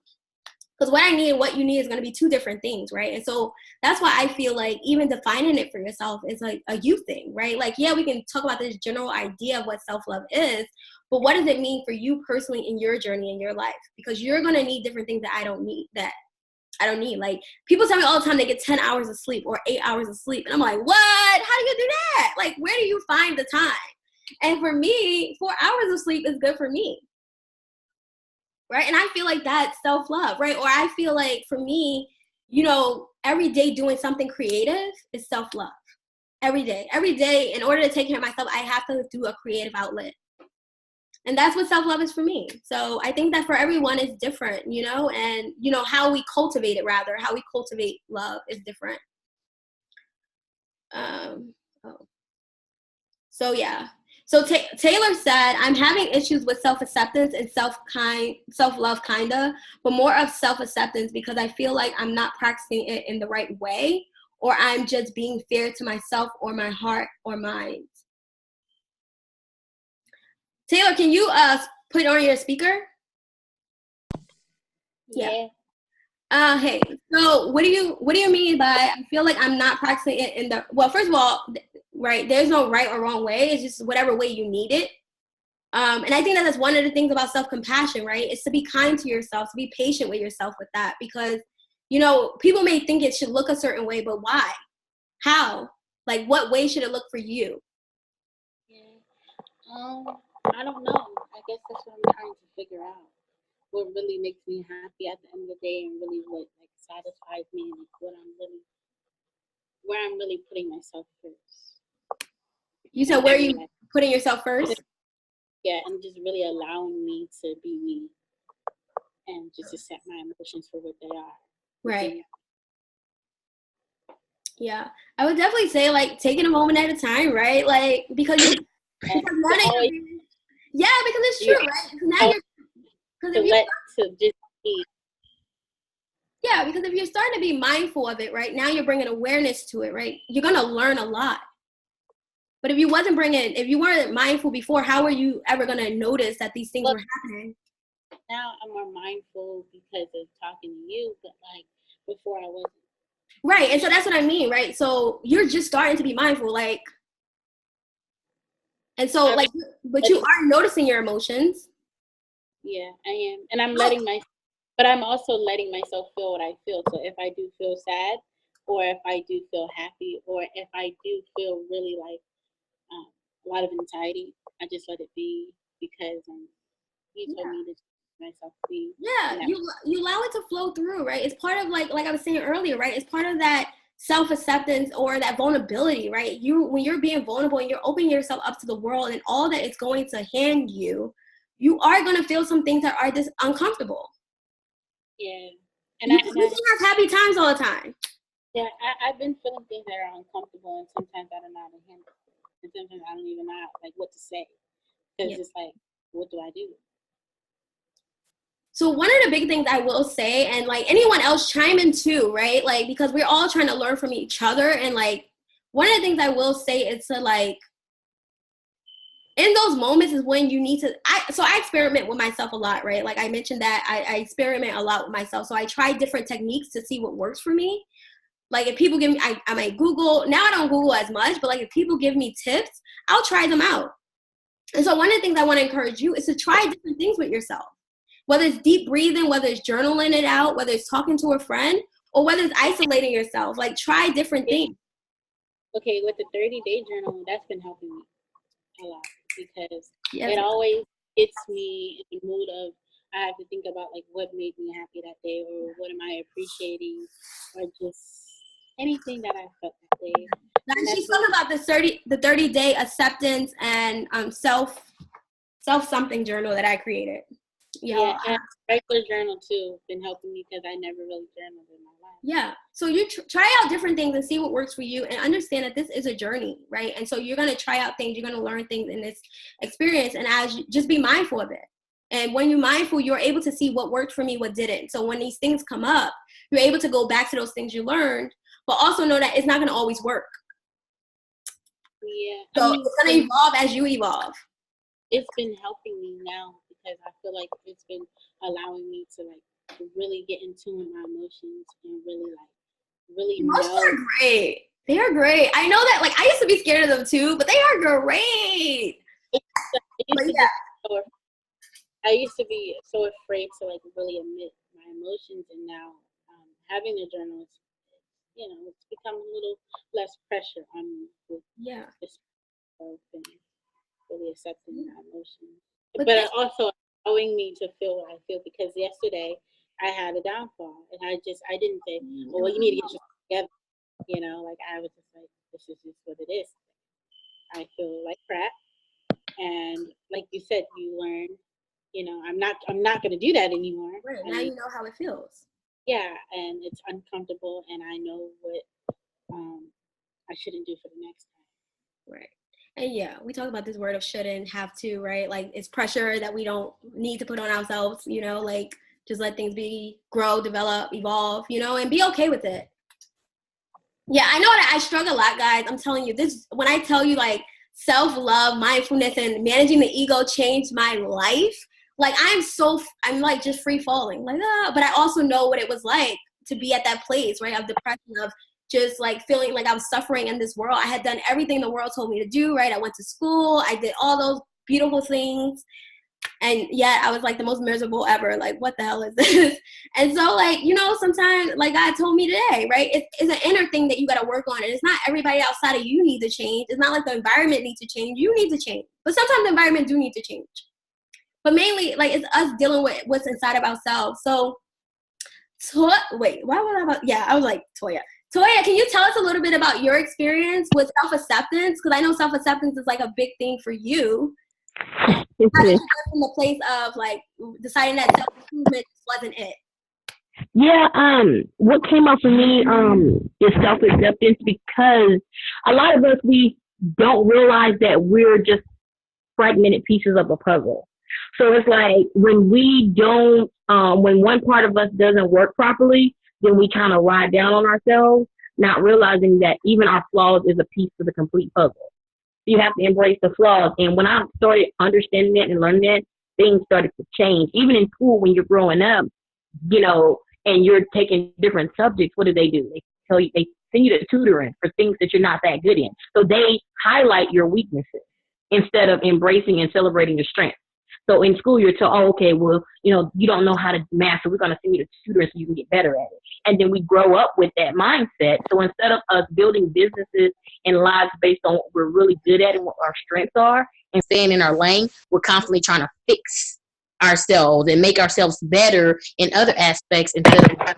Because what I need and what you need is going to be two different things, right? And so that's why I feel like even defining it for yourself is like a you thing, right? Like, yeah, we can talk about this general idea of what self-love is, but what does it mean for you personally in your journey in your life? Because you're going to need different things that I don't need. Like, people tell me all the time they get 10 hours of sleep or 8 hours of sleep. And I'm like, what? How do you do that? Like, where do you find the time? And for me, 4 hours of sleep is good for me. Right? And I feel like that's self-love, right? Or I feel like for me, you know, every day doing something creative is self-love. Every day, in order to take care of myself, I have to do a creative outlet. And that's what self-love is for me. So I think that for everyone it's different, you know, and, you know, how we cultivate it, rather, how we cultivate love is different. So, yeah. So Taylor said, I'm having issues with self-acceptance and self-love, kinda, but more of self-acceptance because I feel like I'm not practicing it in the right way, or I'm just being fair to myself or my heart or mind. Taylor, can you put on your speaker? Yeah. Hey, so what do you mean by I feel like I'm not practicing it in the, well, first of all, right, there's no right or wrong way. It's just whatever way you need it. And I think that that's one of the things about self-compassion, right? Is to be kind to yourself, to be patient with yourself with that. Because, you know, people may think it should look a certain way, but why? How? Like, what way should it look for you? Yeah. I don't know. I guess that's what I'm trying to figure out. What really makes me happy at the end of the day, and really what like satisfies me, and where I'm really putting myself first. You said where are you putting yourself first? Yeah, and just really allowing me to be me, and just accept my emotions for what they are. Right. Yeah, I would definitely say like taking a moment at a time, right? Like because yeah, because it's true, right? Because now because if you're starting to be mindful of it, right, now you're bringing awareness to it, right? You're gonna learn a lot. But if you weren't mindful before, how were you ever gonna notice that these things were happening? Now I'm more mindful because of talking to you, but like before I wasn't. Right, and so that's what I mean, right? So you're just starting to be mindful, like, and so like, but you are noticing your emotions. Yeah, I am, and I'm also letting myself feel what I feel. So if I do feel sad, or if I do feel happy, or if I do feel really like a lot of anxiety, I just let it be because you told me to myself be. Yeah, you allow it to flow through, right? It's part of like I was saying earlier, right? It's part of that self-acceptance or that vulnerability, right? When you're being vulnerable and you're opening yourself up to the world and all that it's going to hand you, you are going to feel some things that are just uncomfortable. Yeah, and you can't have happy times all the time. Yeah, I've been feeling things that are uncomfortable, and sometimes I don't know how to handle it, and sometimes I don't even know like what to say because it's like, what do I do? So one of the big things I will say, and like anyone else chime in too, right? Like, because we're all trying to learn from each other. And like, one of the things I will say is to like, in those moments is when you need to, I experiment with myself a lot, right? Like I mentioned that I experiment a lot with myself. So I try different techniques to see what works for me. Like if people give me, I might Google, now I don't Google as much, but like if people give me tips, I'll try them out. And so one of the things I want to encourage you is to try different things with yourself. Whether it's deep breathing, whether it's journaling it out, whether it's talking to a friend, or whether it's isolating yourself. Like, try different things. Okay, with the 30-day journal, that's been helping me a lot because it always gets me in the mood of I have to think about, like, what made me happy that day or what am I appreciating or just anything that I felt that day. And she's talking about the 30-day acceptance and self-something journal that I created. Yeah, and regular journal too been helping me because I never really journaled in my life. Yeah, so you try out different things and see what works for you, and understand that this is a journey, right? And so you're gonna try out things, you're gonna learn things in this experience, and just be mindful of it. And when you're mindful, you're able to see what worked for me, what didn't. So when these things come up, you're able to go back to those things you learned, but also know that it's not gonna always work. Yeah. So it's gonna evolve as you evolve. It's been helping me now because I feel like it's been allowing me to like really get in tune with my emotions and really Emotions know. are great. They are great. I know that, like, I used to be scared of them too, but they are great. I used to be so afraid to like really admit my emotions, and now having a journal, it's become a little less pressure on me with this stuff and really accepting my emotions. But also allowing me to feel what I feel, because yesterday I had a downfall and I didn't say, oh, well, you need to get yourself together. Like I was just like, this is just what it is. I feel like crap. And like you said, you learn, I'm not going to do that anymore. Right. Now you know how it feels. Yeah. And it's uncomfortable, and I know what I shouldn't do for the next time. Right. And yeah, we talk about this word of shouldn't, have to, right? Like it's pressure that we don't need to put on ourselves, like just let things be, grow, develop, evolve, and be okay with it. Yeah, I know that I struggle a lot, guys. I'm telling you this, when I tell you like self-love, mindfulness, and managing the ego changed my life. Like I'm like just free falling, like, but I also know what it was like to be at that place, right? Of depression, of just like feeling like I was suffering in this world. I had done everything the world told me to do, right? I went to school, I did all those beautiful things, and yet I was like the most miserable ever. Like, what the hell is this? And so like, sometimes like God told me today, right? It's an inner thing that you got to work on. And it's not everybody outside of you need to change. It's not like the environment needs to change. You need to change. But sometimes the environment do need to change. But mainly like it's us dealing with what's inside of ourselves. So wait, why was I about? Yeah, I was like, Toya, can you tell us a little bit about your experience with self-acceptance? Because I know self-acceptance is like a big thing for you. How did you get from the place of like deciding that self-improvement wasn't it? Yeah, what came up for me is self-acceptance, because a lot of us, we don't realize that we're just fragmented pieces of a puzzle. So it's like when we don't, when one part of us doesn't work properly, then we kind of ride down on ourselves, not realizing that even our flaws is a piece of the complete puzzle. You have to embrace the flaws. And when I started understanding that and learning that, things started to change. Even in school, when you're growing up, and you're taking different subjects, what do? They send you to tutoring for things that you're not that good in. So they highlight your weaknesses instead of embracing and celebrating your strengths. So in school, you're told, oh, okay, well, you don't know how to math, so we're going to send you to tutoring so you can get better at it. And then we grow up with that mindset. So instead of us building businesses and lives based on what we're really good at and what our strengths are and staying in our lane, we're constantly trying to fix ourselves and make ourselves better in other aspects instead of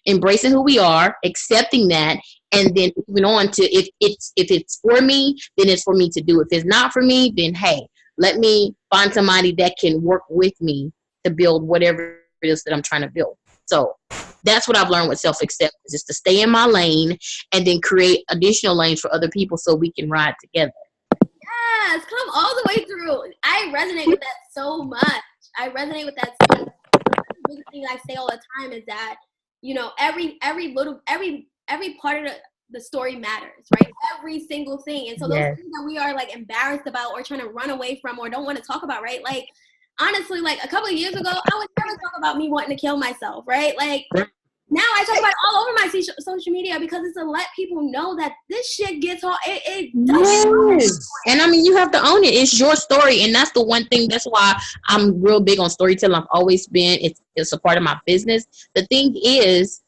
embracing who we are, accepting that, and then moving on to if it's for me, then it's for me to do. If it's not for me, then hey, let me find somebody that can work with me to build whatever it is that I'm trying to build. So that's what I've learned with self-acceptance, is to stay in my lane and then create additional lanes for other people so we can ride together. Yes, come all the way through. I resonate with that so much. I resonate with that so much. The big thing I say all the time is that, every part of the story matters, right? Every single thing. And so those things that we are like embarrassed about or trying to run away from or don't want to talk about, right? Like, honestly, like a couple of years ago, I would never talk about me wanting to kill myself, right? Like, now I talk about it all over my social media because it's to let people know that this shit gets hard. Yes. And I mean, you have to own it. It's your story. And that's the one thing. That's why I'm real big on storytelling. I've always been. It's a part of my business. The thing is,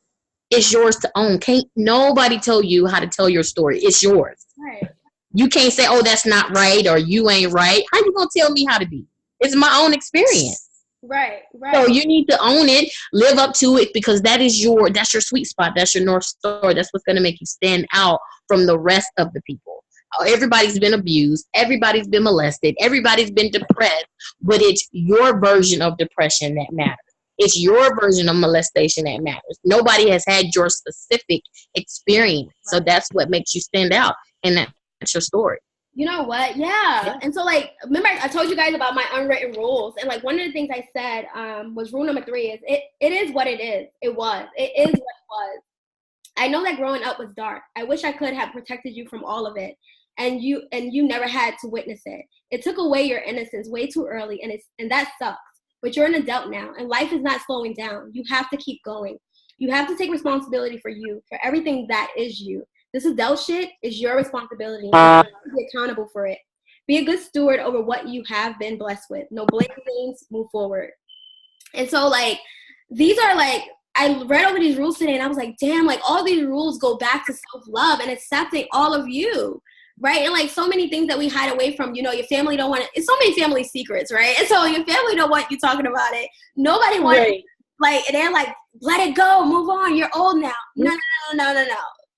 it's yours to own. Can't nobody tell you how to tell your story. It's yours. Right. You can't say, oh, that's not right, or you ain't right. How you gonna tell me how to be? It's my own experience. Right. So you need to own it, live up to it, because that's your sweet spot. That's your North Star. That's what's going to make you stand out from the rest of the people. Everybody's been abused. Everybody's been molested. Everybody's been depressed, but it's your version of depression that matters. It's your version of molestation that matters. Nobody has had your specific experience. So that's what makes you stand out. And that's your story. You know what? Yeah. And so, like, remember I told you guys about my unwritten rules, and like one of the things I said was rule number 3 is it is what it is. It is what it was. I know that growing up was dark. I wish I could have protected you from all of it. and you never had to witness it. It took away your innocence way too early, and that sucks. But you're an adult now, and life is not slowing down. You have to keep going. You have to take responsibility for you, for everything that is you. This adult shit is your responsibility. You have to be accountable for it. Be a good steward over what you have been blessed with. No blame games, move forward. And so, like, these are, like, I read over these rules today, and I was like, damn, like, all these rules go back to self-love and accepting all of you, right? And, like, so many things that we hide away from, you know, your family don't want it. It's so many family secrets, right? And so your family don't want you talking about it. Nobody wants it. Like, and they're like, let it go, move on, you're old now. No.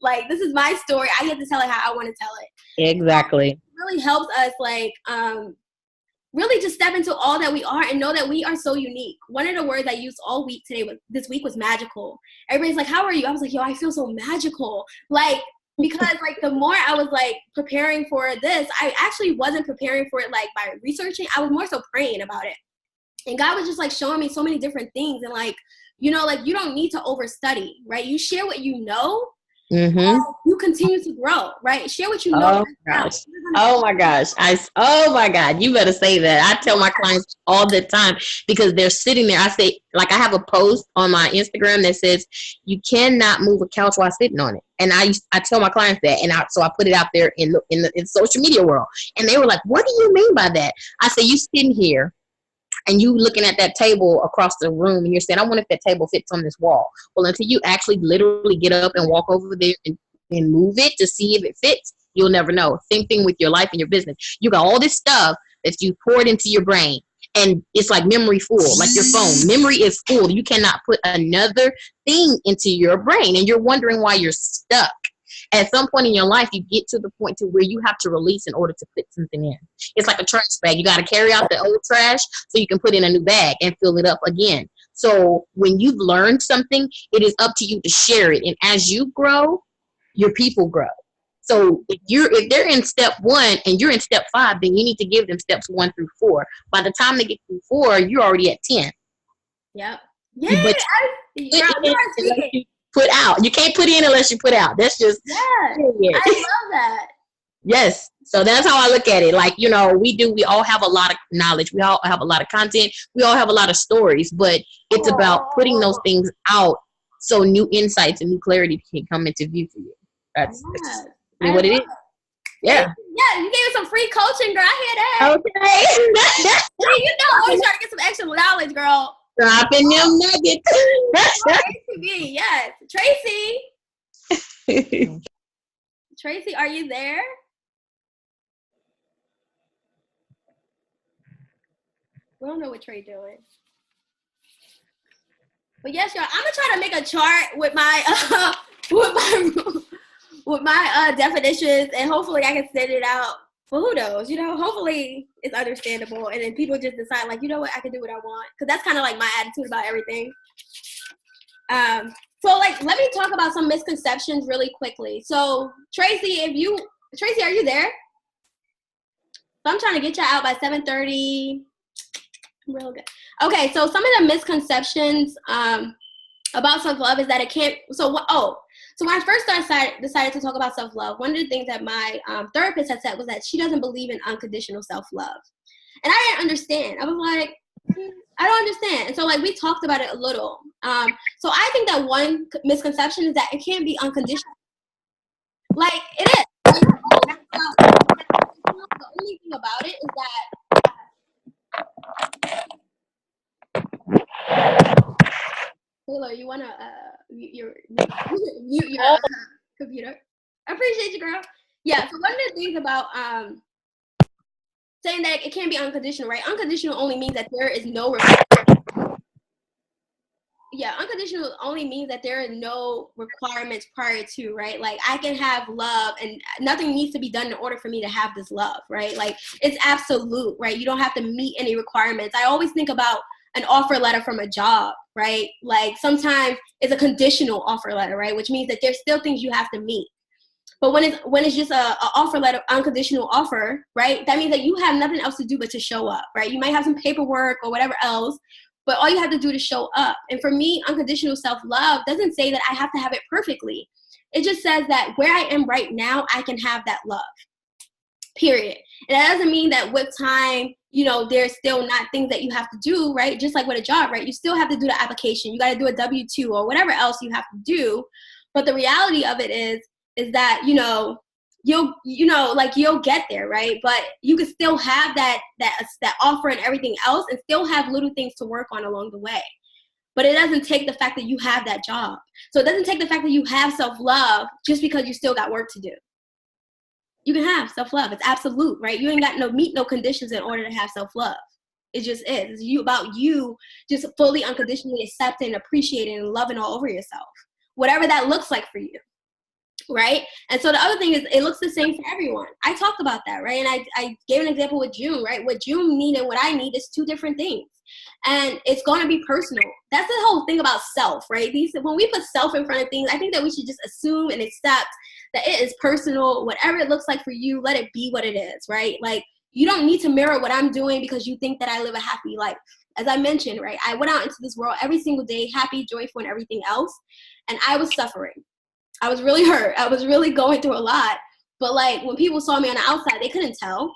Like, this is my story. I get to tell it how I want to tell it. Exactly. It really helps us, like, really just step into all that we are and know that we are so unique. One of the words I used all week this week was magical. Everybody's like, how are you? I was like, yo, I feel so magical. Like, because, like, the more I was, like, preparing for this, I actually wasn't preparing for it, like, by researching. I was more so praying about it. And God was just, like, showing me so many different things. And, like, you know, like, you don't need to overstudy, right? You share what you know. Mm-hmm. You continue to grow, right? Share what you know. Oh my gosh. Oh my God. You better say that. I tell my clients all the time because they're sitting there. I say, like, I have a post on my Instagram that says, you cannot move a couch while sitting on it. And I tell my clients that. And so I put it out there in the social media world. And they were like, what do you mean by that? I say, you sitting here and you looking at that table across the room and you're saying, I wonder if that table fits on this wall. Well, until you actually literally get up and walk over there and move it to see if it fits, you'll never know. Same thing with your life and your business. You got all this stuff that you poured into your brain, and it's like memory full, like your phone. Memory is full. You cannot put another thing into your brain, and you're wondering why you're stuck. At some point in your life, you get to the point to where you have to release in order to put something in. It's like a trash bag. You got to carry out the old trash so you can put in a new bag and fill it up again. So when you've learned something, it is up to you to share it. And as you grow, your people grow. So if they're in step 1 and you're in step 5, then you need to give them steps 1 through 4. By the time they get through 4, you're already at 10. Yep. Yeah. Put out. You can't put in unless you put out. That's just I love that. Yes. So that's how I look at it. Like, you know, we all have a lot of knowledge. We all have a lot of content. We all have a lot of stories, but it's about putting those things out so new insights and new clarity can come into view for you. That's really what it is. Yeah. Yeah, you gave us some free coaching, girl. I hear that. Okay. You know, always trying to get some extra knowledge, girl. Dropping them nuggets. ACB, yes. Tracy. Tracy, are you there? We don't know what Trey doing. But yes, y'all, I'm gonna try to make a chart with my with my definitions, and hopefully I can send it out. Well, who knows? You know, hopefully it's understandable, and then people just decide, like, you know what, I can do what I want, because that's kind of like my attitude about everything. So, like, let me talk about some misconceptions really quickly. So, Tracy, are you there? So I'm trying to get you out by 7:30. Real good. Okay, so some of the misconceptions about self-love is that it can't. So when I first decided to talk about self-love, one of the things that my therapist had said was that she doesn't believe in unconditional self-love. And I didn't understand. I was like, I don't understand. And so, like, we talked about it a little. So I think that one misconception is that it can't be unconditional. Like, it is. The only thing about it is that Taylor, you wanna mute your computer? I appreciate you, girl. Yeah. So one of the things about saying that it can't be unconditional, right? Unconditional only means that there is no. Unconditional only means that there are no requirements prior to, right? Like, I can have love and nothing needs to be done in order for me to have this love, right? Like, it's absolute, right? You don't have to meet any requirements. I always think about an offer letter from a job, right? Like, sometimes it's a conditional offer letter, right? Which means that there's still things you have to meet. But when it's just a offer letter, unconditional offer, right? That means that you have nothing else to do but to show up, right? You might have some paperwork or whatever else, but all you have to do to show up. And for me, unconditional self-love doesn't say that I have to have it perfectly. It just says that where I am right now, I can have that love. period. And that doesn't mean that with time, you know, there's still not things that you have to do, right? Just like with a job, right? You still have to do the application. You got to do a W-2 or whatever else you have to do. But the reality of it is that, you know, you'll get there, right? But you can still have that offer and everything else and still have little things to work on along the way. But it doesn't take the fact that you have that job. So it doesn't take the fact that you have self-love just because you still got work to do. You can have self-love. It's absolute, right? You ain't got meet no conditions in order to have self-love. It just is. It's about you just fully unconditionally accepting and appreciating and loving all over yourself. Whatever that looks like for you. Right? And so the other thing is it looks the same for everyone. I talked about that, right? And I gave an example with June, right? What June need and what I need is two different things. And it's going to be personal. That's the whole thing about self, right? When we put self in front of things, I think that we should just assume and accept that it is personal. Whatever it looks like for you, let it be what it is, right? Like, you don't need to mirror what I'm doing because you think that I live a happy life. As I mentioned, right? I went out into this world every single day, happy, joyful, and everything else. And I was suffering. I was really hurt. I was really going through a lot. But like when people saw me on the outside, they couldn't tell.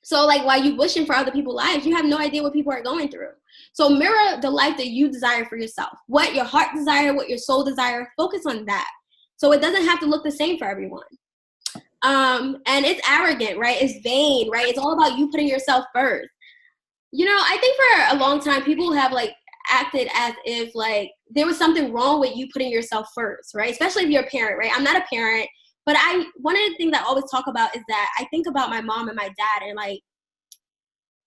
So like while you wishing for other people's lives, you have no idea what people are going through. So mirror the life that you desire for yourself. What your heart desire, what your soul desire, focus on that. So it doesn't have to look the same for everyone. And it's arrogant, right? It's vain, right? It's all about you putting yourself first. You know, I think for a long time, people have like acted as if like there was something wrong with you putting yourself first, right? Especially if you're a parent, right? I'm not a parent, but one of the things I always talk about is that I think about my mom and my dad and like,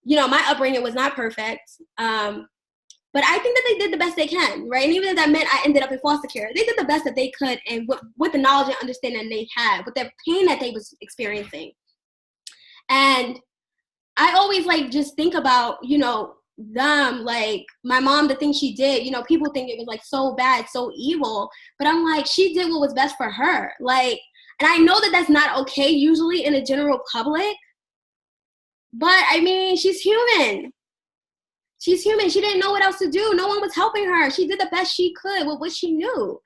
you know, my upbringing was not perfect. But I think that they did the best they can, right? And even if that meant I ended up in foster care, they did the best that they could and with the knowledge and understanding they had, with the pain that they was experiencing. And I always like just think about, you know, them, like my mom, the thing she did, you know, people think it was like so bad, so evil, but I'm like, she did what was best for her. Like, and I know that that's not okay usually in the general public, but I mean, she's human. She's human. She didn't know what else to do. No one was helping her. She did the best she could with what she knew.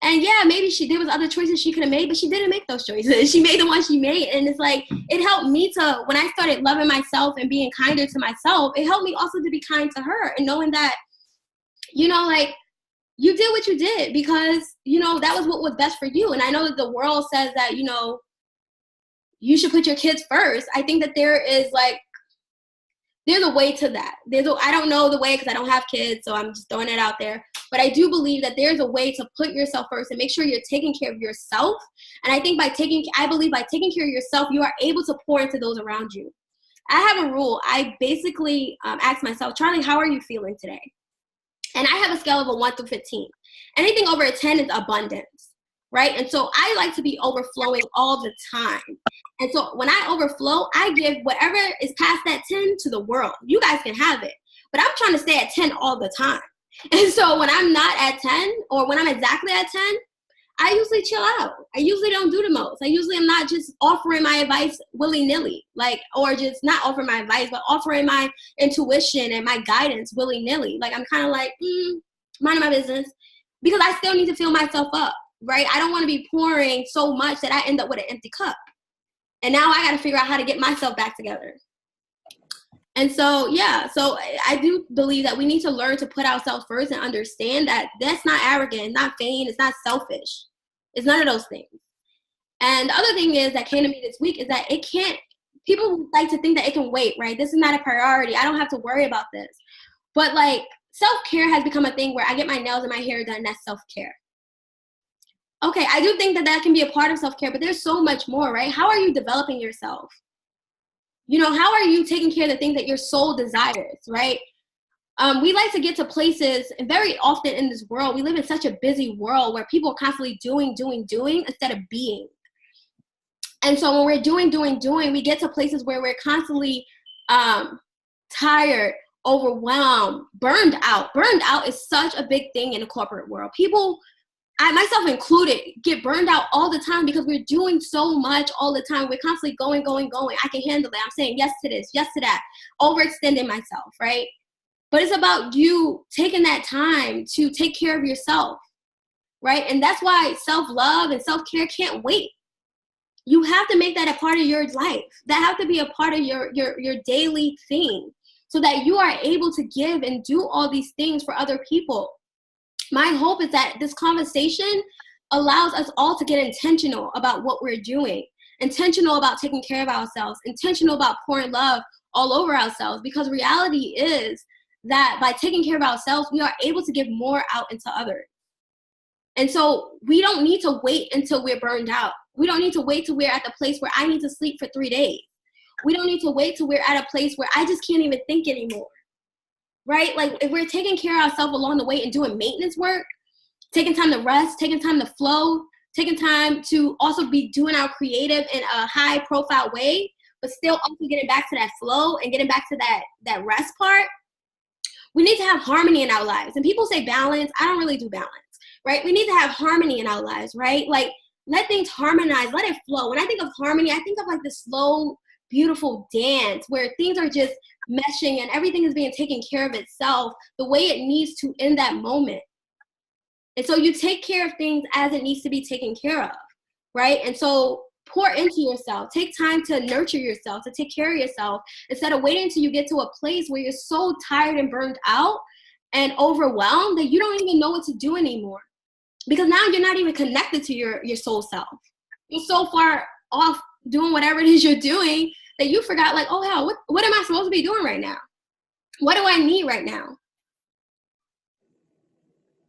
And yeah, maybe there was other choices she could have made, but she didn't make those choices. She made the one she made. And it's like, it helped me to, when I started loving myself and being kinder to myself, it helped me also to be kind to her and knowing that, you know, like, you did what you did because, you know, that was what was best for you. And I know that the world says that, you know, you should put your kids first. I think that there is like, there's a way to that. I don't know the way because I don't have kids, so I'm just throwing it out there. But I do believe that there's a way to put yourself first and make sure you're taking care of yourself. And I think I believe by taking care of yourself, you are able to pour into those around you. I have a rule. I basically ask myself, Charlie, how are you feeling today? And I have a scale of a 1 through 15. Anything over a 10 is abundance, right? And so I like to be overflowing all the time. And so when I overflow, I give whatever is past that 10 to the world. You guys can have it. But I'm trying to stay at 10 all the time. And so when I'm not at 10 or when I'm exactly at 10, I usually chill out. I usually don't do the most. I usually am not just offering my advice willy-nilly, like, or just not offering my advice, but offering my intuition and my guidance willy-nilly. Like, I'm kind of like, minding my business because I still need to fill myself up, right? I don't want to be pouring so much that I end up with an empty cup. And now I got to figure out how to get myself back together. And so, yeah, so I do believe that we need to learn to put ourselves first and understand that that's not arrogant, not vain, it's not selfish. It's none of those things. And the other thing is that came to me this week is that people like to think that it can wait, right? This is not a priority. I don't have to worry about this. But like self-care has become a thing where I get my nails and my hair done, that's self-care. Okay, I do think that that can be a part of self-care, but there's so much more, right? How are you developing yourself? You know, how are you taking care of the things that your soul desires, right? We like to get to places, and very often in this world, we live in such a busy world where people are constantly doing instead of being. And so when we're doing, we get to places where we're constantly tired, overwhelmed, burned out. Burned out is such a big thing in the corporate world. People, I myself included, get burned out all the time because we're doing so much all the time. We're constantly going. I can handle it. I'm saying yes to this, yes to that, overextending myself, right? But it's about you taking that time to take care of yourself, right? And that's why self-love and self-care can't wait. You have to make that a part of your life. That have to be a part of your daily thing, so that you are able to give and do all these things for other people. My hope is that this conversation allows us all to get intentional about what we're doing, intentional about taking care of ourselves, intentional about pouring love all over ourselves, because reality is that by taking care of ourselves, we are able to give more out into others. And so we don't need to wait until we're burned out. We don't need to wait till we're at the place where I need to sleep for 3 days. We don't need to wait till we're at a place where I just can't even think anymore, right? Like, if we're taking care of ourselves along the way and doing maintenance work, taking time to rest, taking time to flow, taking time to also be doing our creative in a high profile way, but still also getting back to that flow and getting back to that rest part, we need to have harmony in our lives. And people say balance. I don't really do balance, right? We need to have harmony in our lives, right? Like, let things harmonize, let it flow. When I think of harmony, I think of like this slow, beautiful dance where things are just meshing and everything is being taken care of itself the way it needs to in that moment. And so you take care of things as it needs to be taken care of, right? And so pour into yourself. Take time to nurture yourself, to take care of yourself, instead of waiting until you get to a place where you're so tired and burned out and overwhelmed that you don't even know what to do anymore. Because now you're not even connected to your soul self. You're so far off doing whatever it is you're doing that you forgot, like, oh, hell, what am I supposed to be doing right now? What do I need right now?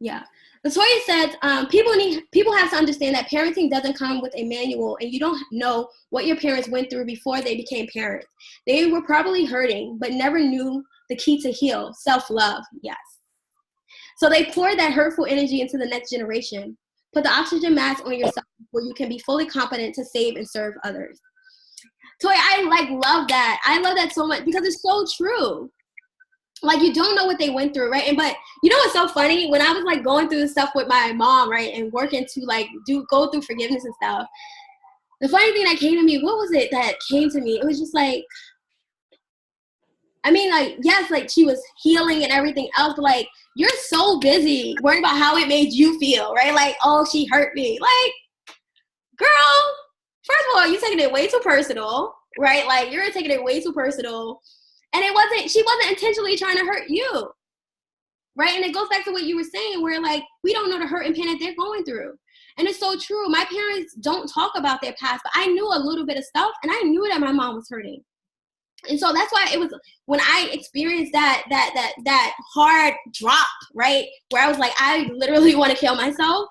Yeah. Latoya said, people have to understand that parenting doesn't come with a manual, and you don't know what your parents went through before they became parents. They were probably hurting, but never knew the key to heal, self-love. Yes. So they pour that hurtful energy into the next generation. Put the oxygen mask on yourself where you can be fully competent to save and serve others. Toy, I love that. I love that so much because it's so true. Like, you don't know what they went through, right? But you know what's so funny? When I was like going through the stuff with my mom, right, and working to like go through forgiveness and stuff, the funny thing that came to me, what was it that came to me? It was just like, I mean, like, yes, like she was healing and everything else, but like, you're so busy worrying about how it made you feel, right? Like, oh, she hurt me. Like, girl, first of all, you're taking it way too personal, right? Like, you're taking it way too personal. And she wasn't intentionally trying to hurt you, right? And it goes back to what you were saying, where like, we don't know the hurt and pain that they're going through. And it's so true. My parents don't talk about their past, but I knew a little bit of stuff, and I knew that my mom was hurting. And so that's why it was, when I experienced that hard drop, right, where I was like, I literally want to kill myself,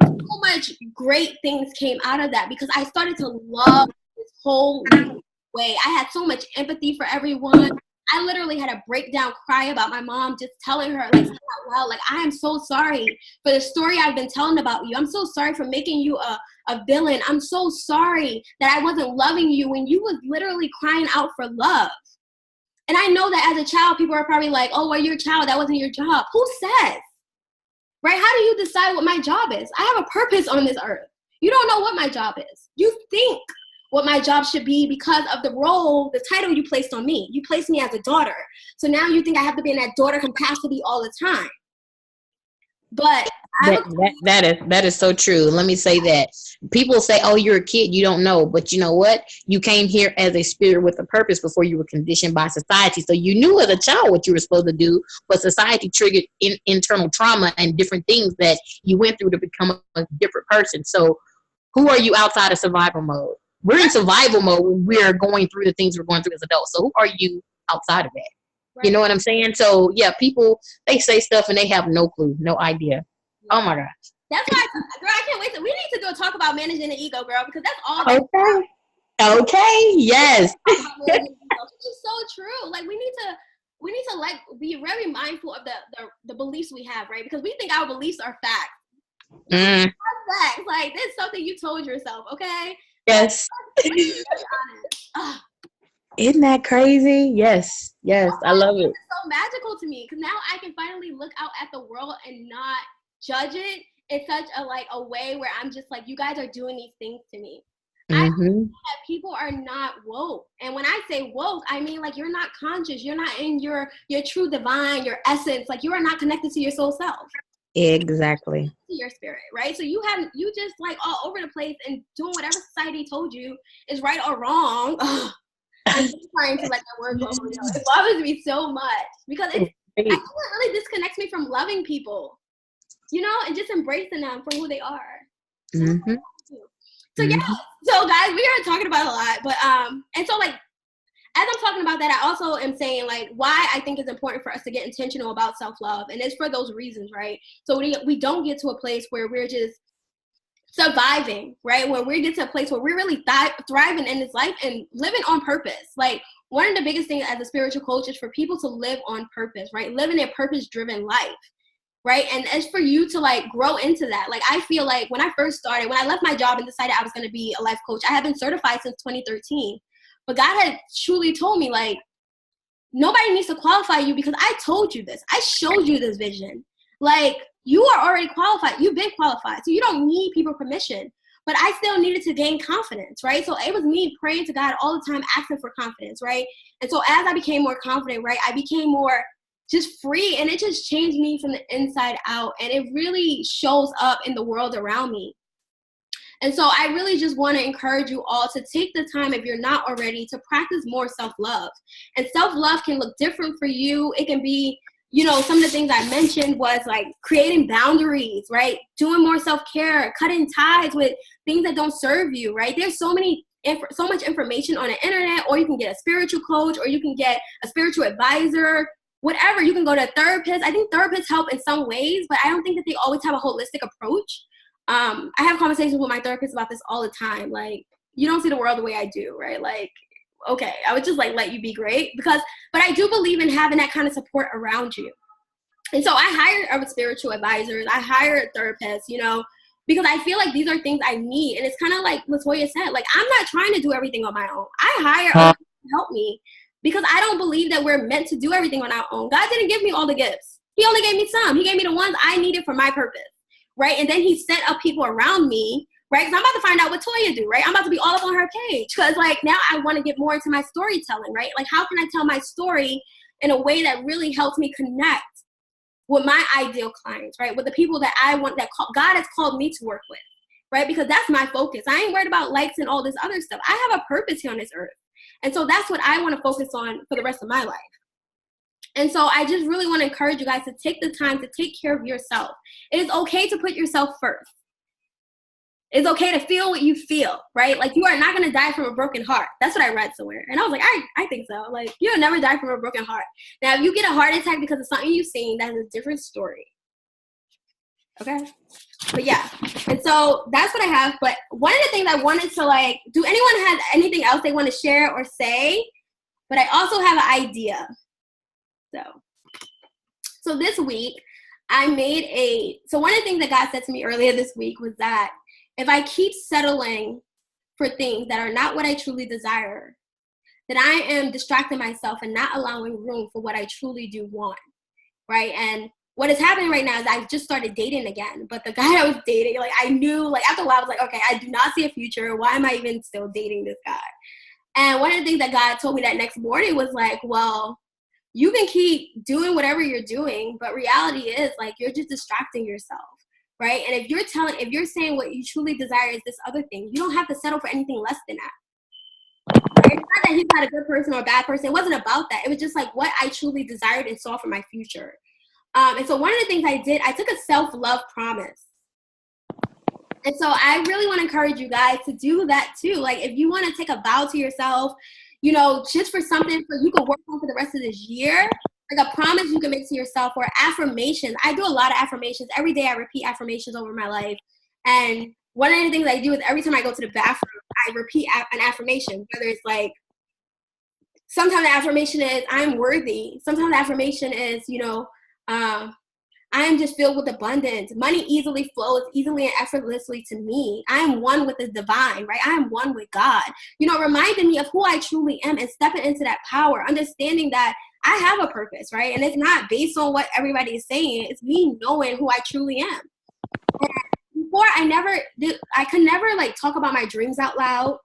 so much great things came out of that, because I started to love this whole way. I had so much empathy for everyone. I literally had a breakdown cry about my mom, just telling her, like, well, like, I am so sorry for the story I've been telling about you. I'm so sorry for making you a villain. I'm so sorry that I wasn't loving you when you was literally crying out for love. And I know that as a child, people are probably like, oh, well, you're a child. That wasn't your job. Who says? Right? How do you decide what my job is? I have a purpose on this earth. You don't know what my job is. You think what my job should be because of the role, the title you placed on me. You placed me as a daughter. So now you think I have to be in that daughter capacity all the time. But that is so true. Let me say that. People say, oh, you're a kid, you don't know. But you know what? You came here as a spirit with a purpose before you were conditioned by society. So you knew as a child what you were supposed to do, but society triggered internal trauma and different things that you went through to become a different person. So who are you outside of survival mode? We're in survival mode when we're going through the things we're going through as adults. So who are you outside of that? Right. You know what I'm saying? So, yeah, people, they say stuff and they have no clue, no idea. Yeah. Oh, my gosh. That's why, girl, I can't wait. We need to do a talk about managing the ego, girl, because that's all. Okay. Yes. It's so true. Like, we need to like be very mindful of the beliefs we have, right? Because we think our beliefs are facts. Facts. Like, this is something you told yourself, okay? Yes. Isn't that crazy? Yes. I love it. It's so magical to me, because now I can finally look out at the world and not judge it in such a way where I'm just like, you guys are doing these things to me. I think that people are not woke. And when I say woke, I mean, like, you're not conscious. You're not in your true divine, your essence. Like, you are not connected to your soul self. Exactly. To your spirit, right? So you just like all over the place and doing whatever society told you is right or wrong. Ugh. I'm just trying to let that word go. It bothers me so much because I think it really disconnects me from loving people, and just embracing them for who they are. Mm-hmm. So yeah, so guys, we are talking about a lot, but and so like as I'm talking about that, I also am saying like why I think it's important for us to get intentional about self-love, and it's for those reasons, right? So we don't get to a place where we're just surviving, right? Where we get to a place where we're really thriving in this life and living on purpose. Like one of the biggest things as a spiritual coach is for people to live on purpose, right? Living a purpose-driven life. Right. And it's for you to like grow into that. Like, I feel like when I first started, when I left my job and decided I was going to be a life coach, I have been certified since 2013. But God had truly told me, like, nobody needs to qualify you because I told you this. I showed you this vision. Like, you are already qualified. You've been qualified. So you don't need people's permission. But I still needed to gain confidence, right? So it was me praying to God all the time, asking for confidence, right? And so as I became more confident, right, I became more just free, and it just changed me from the inside out, and it really shows up in the world around me. And so I really just want to encourage you all to take the time, if you're not already, to practice more self-love. And self-love can look different for you. It can be, some of the things I mentioned was like creating boundaries, right? Doing more self-care, cutting ties with things that don't serve you, right? There's so much information on the internet, or you can get a spiritual coach, or you can get a spiritual advisor, whatever. You can go to a therapist. I think therapists help in some ways, but I don't think that they always have a holistic approach. I have conversations with my therapist about this all the time. Like, you don't see the world the way I do, right? Like, okay, I would just like let you be great but I do believe in having that kind of support around you. And so I hired spiritual advisors. I hired therapists, because I feel like these are things I need. And it's kind of like Latoya said, like, I'm not trying to do everything on my own. I hire other people to help me, because I don't believe that we're meant to do everything on our own. God didn't give me all the gifts. He only gave me some. He gave me the ones I needed for my purpose, right? And then he set up people around me, right? Because I'm about to find out what Toya do, right? I'm about to be all up on her page, because like now I want to get more into my storytelling, right? Like, how can I tell my story in a way that really helps me connect with my ideal clients, right? With the people that I want, that God has called me to work with, right? Because that's my focus. I ain't worried about likes and all this other stuff. I have a purpose here on this earth. And so that's what I want to focus on for the rest of my life. And so I just really want to encourage you guys to take the time to take care of yourself. It is okay to put yourself first. It's okay to feel what you feel, right? Like, you are not going to die from a broken heart. That's what I read somewhere. And I was like, I think so. Like, you'll never die from a broken heart. Now, if you get a heart attack because of something you've seen, that's a different story. Okay? But yeah, and so that's what I have. But one of the things I wanted to like, do anyone have anything else they want to share or say? But I also have an idea. So this week I made so one of the things that God said to me earlier this week was that if I keep settling for things that are not what I truly desire, then I am distracting myself and not allowing room for what I truly do want, right? And what is happening right now is I've just started dating again. But the guy I was dating, like, I knew, like, after a while, I was like, okay, I do not see a future. Why am I even still dating this guy? And one of the things that God told me that next morning was like, well, you can keep doing whatever you're doing, but reality is, like, you're just distracting yourself, right? And if you're saying what you truly desire is this other thing, you don't have to settle for anything less than that. Right? It's not that he's not a good person or a bad person. It wasn't about that. It was just like what I truly desired and saw for my future. And so one of the things I did, I took a self-love promise. And so I really want to encourage you guys to do that too. Like, if you want to take a vow to yourself, just for something you can work on for the rest of this year, like a promise you can make to yourself, or affirmations. I do a lot of affirmations. Every day I repeat affirmations over my life. And one of the things I do is every time I go to the bathroom, I repeat an affirmation, whether it's like, sometimes the affirmation is, I'm worthy. Sometimes the affirmation is, I am just filled with abundance. Money easily flows easily and effortlessly to me. I am one with the divine, right? I am one with God. Reminding me of who I truly am and stepping into that power, understanding that I have a purpose, right? And it's not based on what everybody is saying. It's me knowing who I truly am. And before, I could never like talk about my dreams out loud.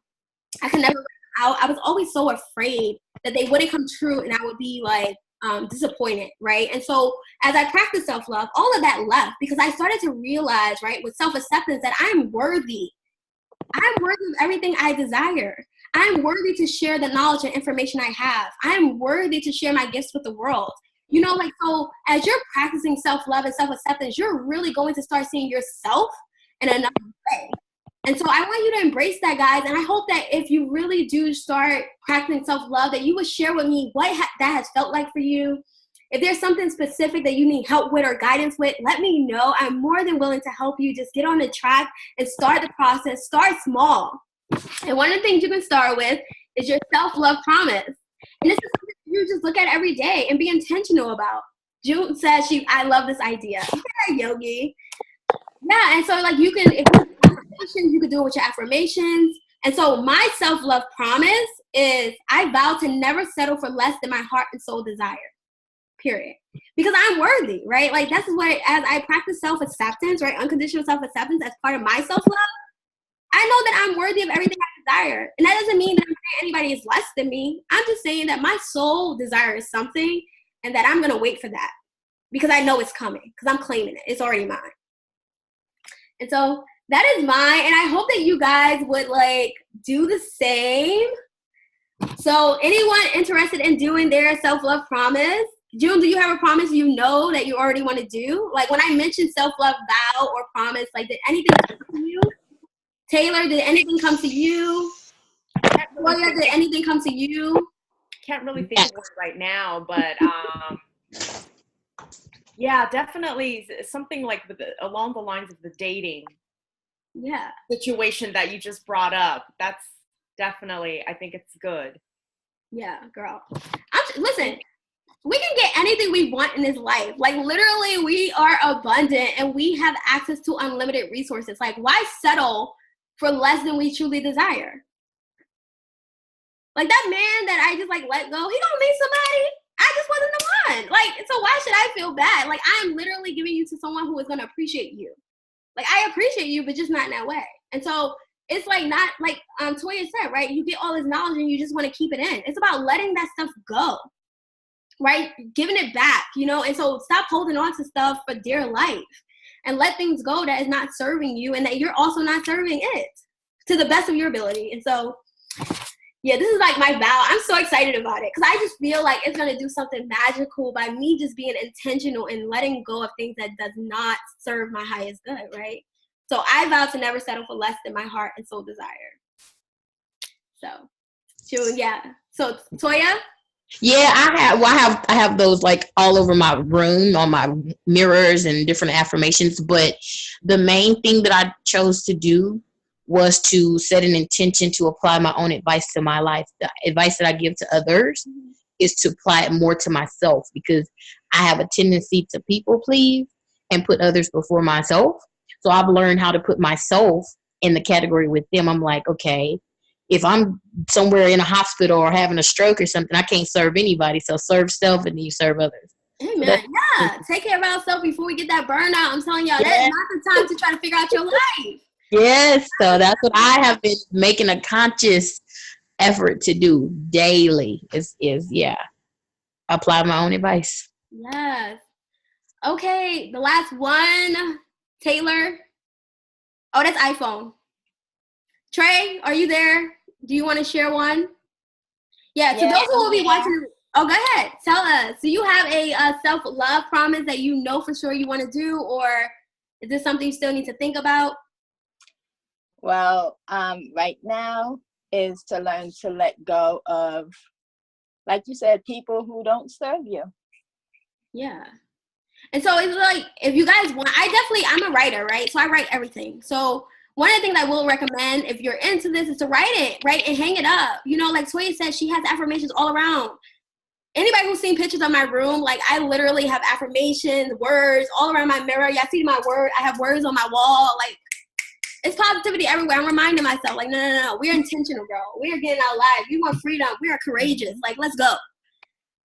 I could never I was always so afraid that they wouldn't come true, and I would be like disappointed, right? And so as I practiced self-love, all of that left because I started to realize, right, with self-acceptance that I'm worthy. I'm worthy of everything I desire. I'm worthy to share the knowledge and information I have. I'm worthy to share my gifts with the world. You know, like, so as you're practicing self-love and self-acceptance, you're really going to start seeing yourself in another way. And so I want you to embrace that, guys. And I hope that if you really do start practicing self-love, that you would share with me what that has felt like for you. If there's something specific that you need help with or guidance with, let me know. I'm more than willing to help you. Just get on the track and start the process. Start small. And one of the things you can start with is your self-love promise. And this is something you just look at every day and be intentional about. June says I love this idea. Yeah, Yogi. Yeah, and so like you can, if you have affirmations, you can do it with your affirmations. And so my self-love promise is I vow to never settle for less than my heart and soul desire. Period. Because I'm worthy, right? Like that's what, as I practice self-acceptance, right? Unconditional self-acceptance as part of my self-love, I know that I'm worthy of everything I desire. And that doesn't mean that I'm saying anybody is less than me. I'm just saying that my soul desires something and that I'm going to wait for that because I know it's coming because I'm claiming it. It's already mine. And so that is mine. And I hope that you guys would like do the same. So anyone interested in doing their self-love promise, June, do you have a promise you know that you already want to do? Like when I mentioned self-love vow or promise, like did anything come to you? Taylor, did anything come to you? Toya, did anything come to you? Can't really think of one right now, but yeah, definitely something like along the lines of the dating situation that you just brought up. That's definitely, I think it's good. Yeah, girl. Listen, we can get anything we want in this life. Like literally, we are abundant and we have access to unlimited resources. Like why settle for less than we truly desire? Like that man that I just like let go, he gonna meet somebody. I just wasn't the one. Like, so why should I feel bad? Like I'm literally giving you to someone who is gonna appreciate you. Like I appreciate you, but just not in that way. And so it's like not like Toya said, right? You get all this knowledge and you just want to keep it in. It's about letting that stuff go, right? Giving it back, you know? And so stop holding on to stuff for dear life and let things go that is not serving you and that you're also not serving it to the best of your ability. And so, yeah, this is like my vow. I'm so excited about it because I just feel like it's going to do something magical by me just being intentional and letting go of things that does not serve my highest good, right? So I vow to never settle for less than my heart and soul desire. So, June, yeah. So, Toya? Yeah, I have those like all over my room, on my mirrors and different affirmations. But the main thing that I chose to do was to set an intention to apply my own advice to my life. The advice that I give to others is to apply it more to myself because I have a tendency to people please and put others before myself. So I've learned how to put myself in the category with them. I'm like, okay, if I'm somewhere in a hospital or having a stroke or something, I can't serve anybody. So serve self and then you serve others. Amen. Yeah, take care of ourselves before we get that burnout. I'm telling y'all, that's not the time to try to figure out your life. Yes, so that's what I have been making a conscious effort to do daily is apply my own advice. Yes. Okay, the last one, Taylor. Oh, that's iPhone. Trey, are you there? Do you want to share one? Yeah, to those who will be watching. Oh, go ahead. Tell us. Do you have a self-love promise that you know for sure you want to do, or is this something you still need to think about? Well, right now is to learn to let go of, like you said, people who don't serve you. Yeah. And so it's like, if you guys want, I'm a writer, right? So I write everything. So one of the things I will recommend if you're into this is to write it, right? And hang it up. You know, like Toya said, she has affirmations all around. Anybody who's seen pictures of my room, like I literally have affirmations, words all around my mirror. Y'all see my word. I have words on my wall. Like, it's positivity everywhere. I'm reminding myself, like, no. We're intentional, girl. We are getting our lives. We want freedom. We are courageous. Like, let's go.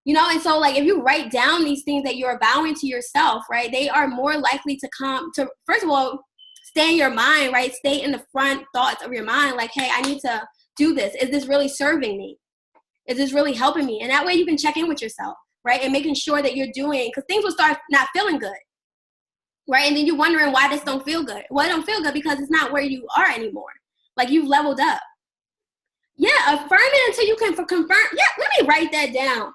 You know, and so, like, if you write down these things that you're vowing to yourself, right, they are more likely to come to, first of all, stay in your mind, right? Stay in the front thoughts of your mind. Like, hey, I need to do this. Is this really serving me? Is this really helping me? And that way you can check in with yourself. right? And making sure that you're doing, because things will start not feeling good, right? And then you're wondering why this don't feel good. Well, it don't feel good because it's not where you are anymore. Like, you've leveled up. Yeah, affirm it until you can confirm. Yeah, let me write that down.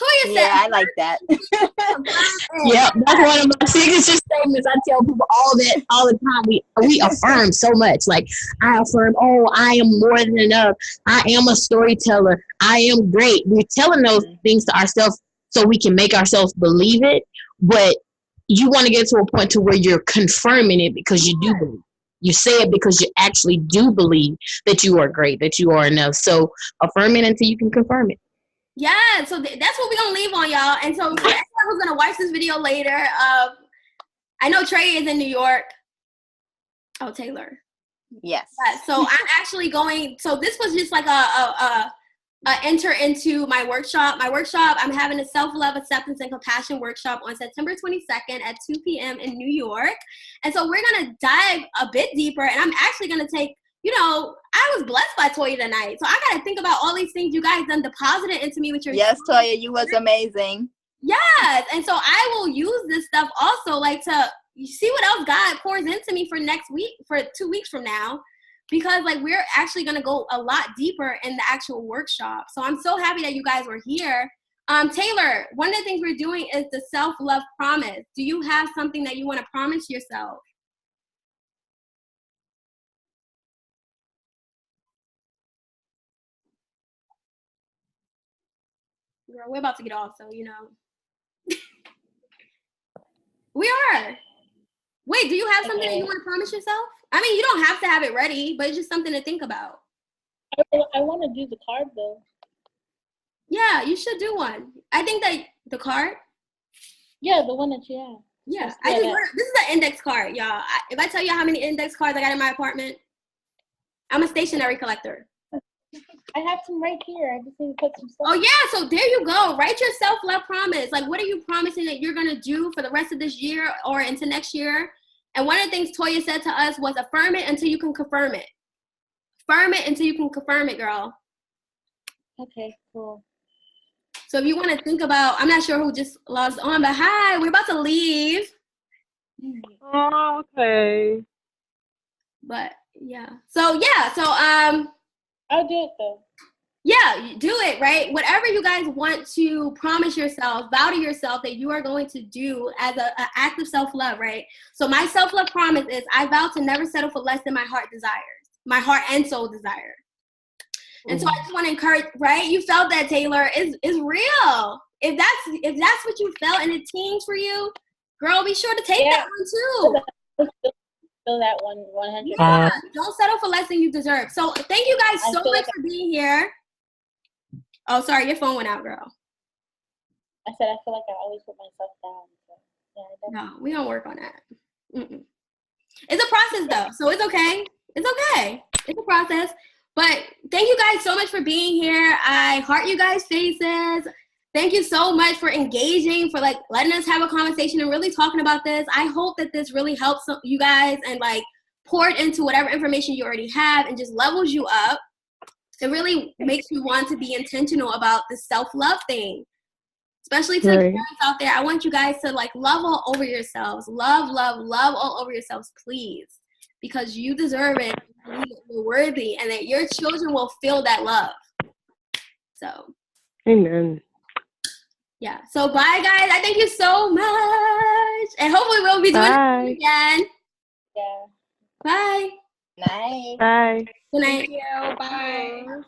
Toya said, Yeah, I like that. Yep, that's one of my signature statements. I tell people all the time. We affirm so much. Like, I affirm, I am more than enough. I am a storyteller. I am great. We're telling those things to ourselves so we can make ourselves believe it. But you want to get to a point to where you're confirming it because you do believe. You say it because you actually do believe that you are great, that you are enough. So affirm it until you can confirm it. Yeah, so that's what we're going to leave on, y'all. And so for anyone who's going to watch this video later, I know Trey is in New York. Oh, Taylor. Yes. So I'm actually going, so this was just like a enter into my workshop. My workshop, I'm having a self-love, acceptance, and compassion workshop on September 22nd at 2 p.m. in New York. And so we're going to dive a bit deeper, and I'm actually going to take, I was blessed by Toya tonight. So I got to think about all these things you guys done deposited into me with your. Yes, Toya, you was amazing. Yes. And so I will use this stuff also, like, to see what else God pours into me for next week, for 2 weeks from now. Because, like, we're actually going to go a lot deeper in the actual workshop. So I'm so happy that you guys were here. Taylor, one of the things we're doing is the self-love promise. Do you have something that you want to promise yourself? Girl, we're about to get off, so, We are. Wait, do you have something that you want to promise yourself? I mean, you don't have to have it ready, but it's just something to think about. I want to do the card, though. Yeah, you should do one. I think that the card? Yeah, the one that you have. Yeah, this is an index card, y'all. If I tell you how many index cards I got in my apartment, I'm a stationery collector. I have some right here. I just need to put some stuff. Oh, yeah, so there you go. Write your self-love promise. Like, what are you promising that you're going to do for the rest of this year or into next year? And one of the things Toya said to us was affirm it until you can confirm it. Affirm it until you can confirm it, girl. Okay, cool. So if you want to think about, I'm not sure who just logged on, but hi, we're about to leave. Oh, okay. But yeah. So I'll do it though. Yeah, you do it, right? Whatever you guys want to promise yourself, vow to yourself that you are going to do as an act of self-love, right? So my self-love promise is I vow to never settle for less than my heart desires, my heart and soul desire. And so I just want to encourage, right? You felt that, Taylor. It's real. If that's what you felt and it teams for you, girl, be sure to take that one too. Feel that one 100%. Yeah, don't settle for less than you deserve. So thank you guys so much for being here. Oh, sorry, your phone went out, girl. I said I feel like I always put myself down. So, yeah, no, we don't work on that. Mm-mm. It's a process, though, so it's okay. It's okay. It's a process. But thank you guys so much for being here. I heart you guys' faces. Thank you so much for engaging, for letting us have a conversation and really talking about this. I hope that this really helps you guys and poured into whatever information you already have and just levels you up. It really makes you want to be intentional about the self-love thing. Especially to the parents out there, I want you guys to love all over yourselves. Love all over yourselves, please. Because you deserve it, you're worthy, and that your children will feel that love. So. Amen. Yeah. So bye, guys. I thank you so much. And hopefully we'll be doing it again. Yeah. Bye. Night. Bye. Good night. Thank you. Bye.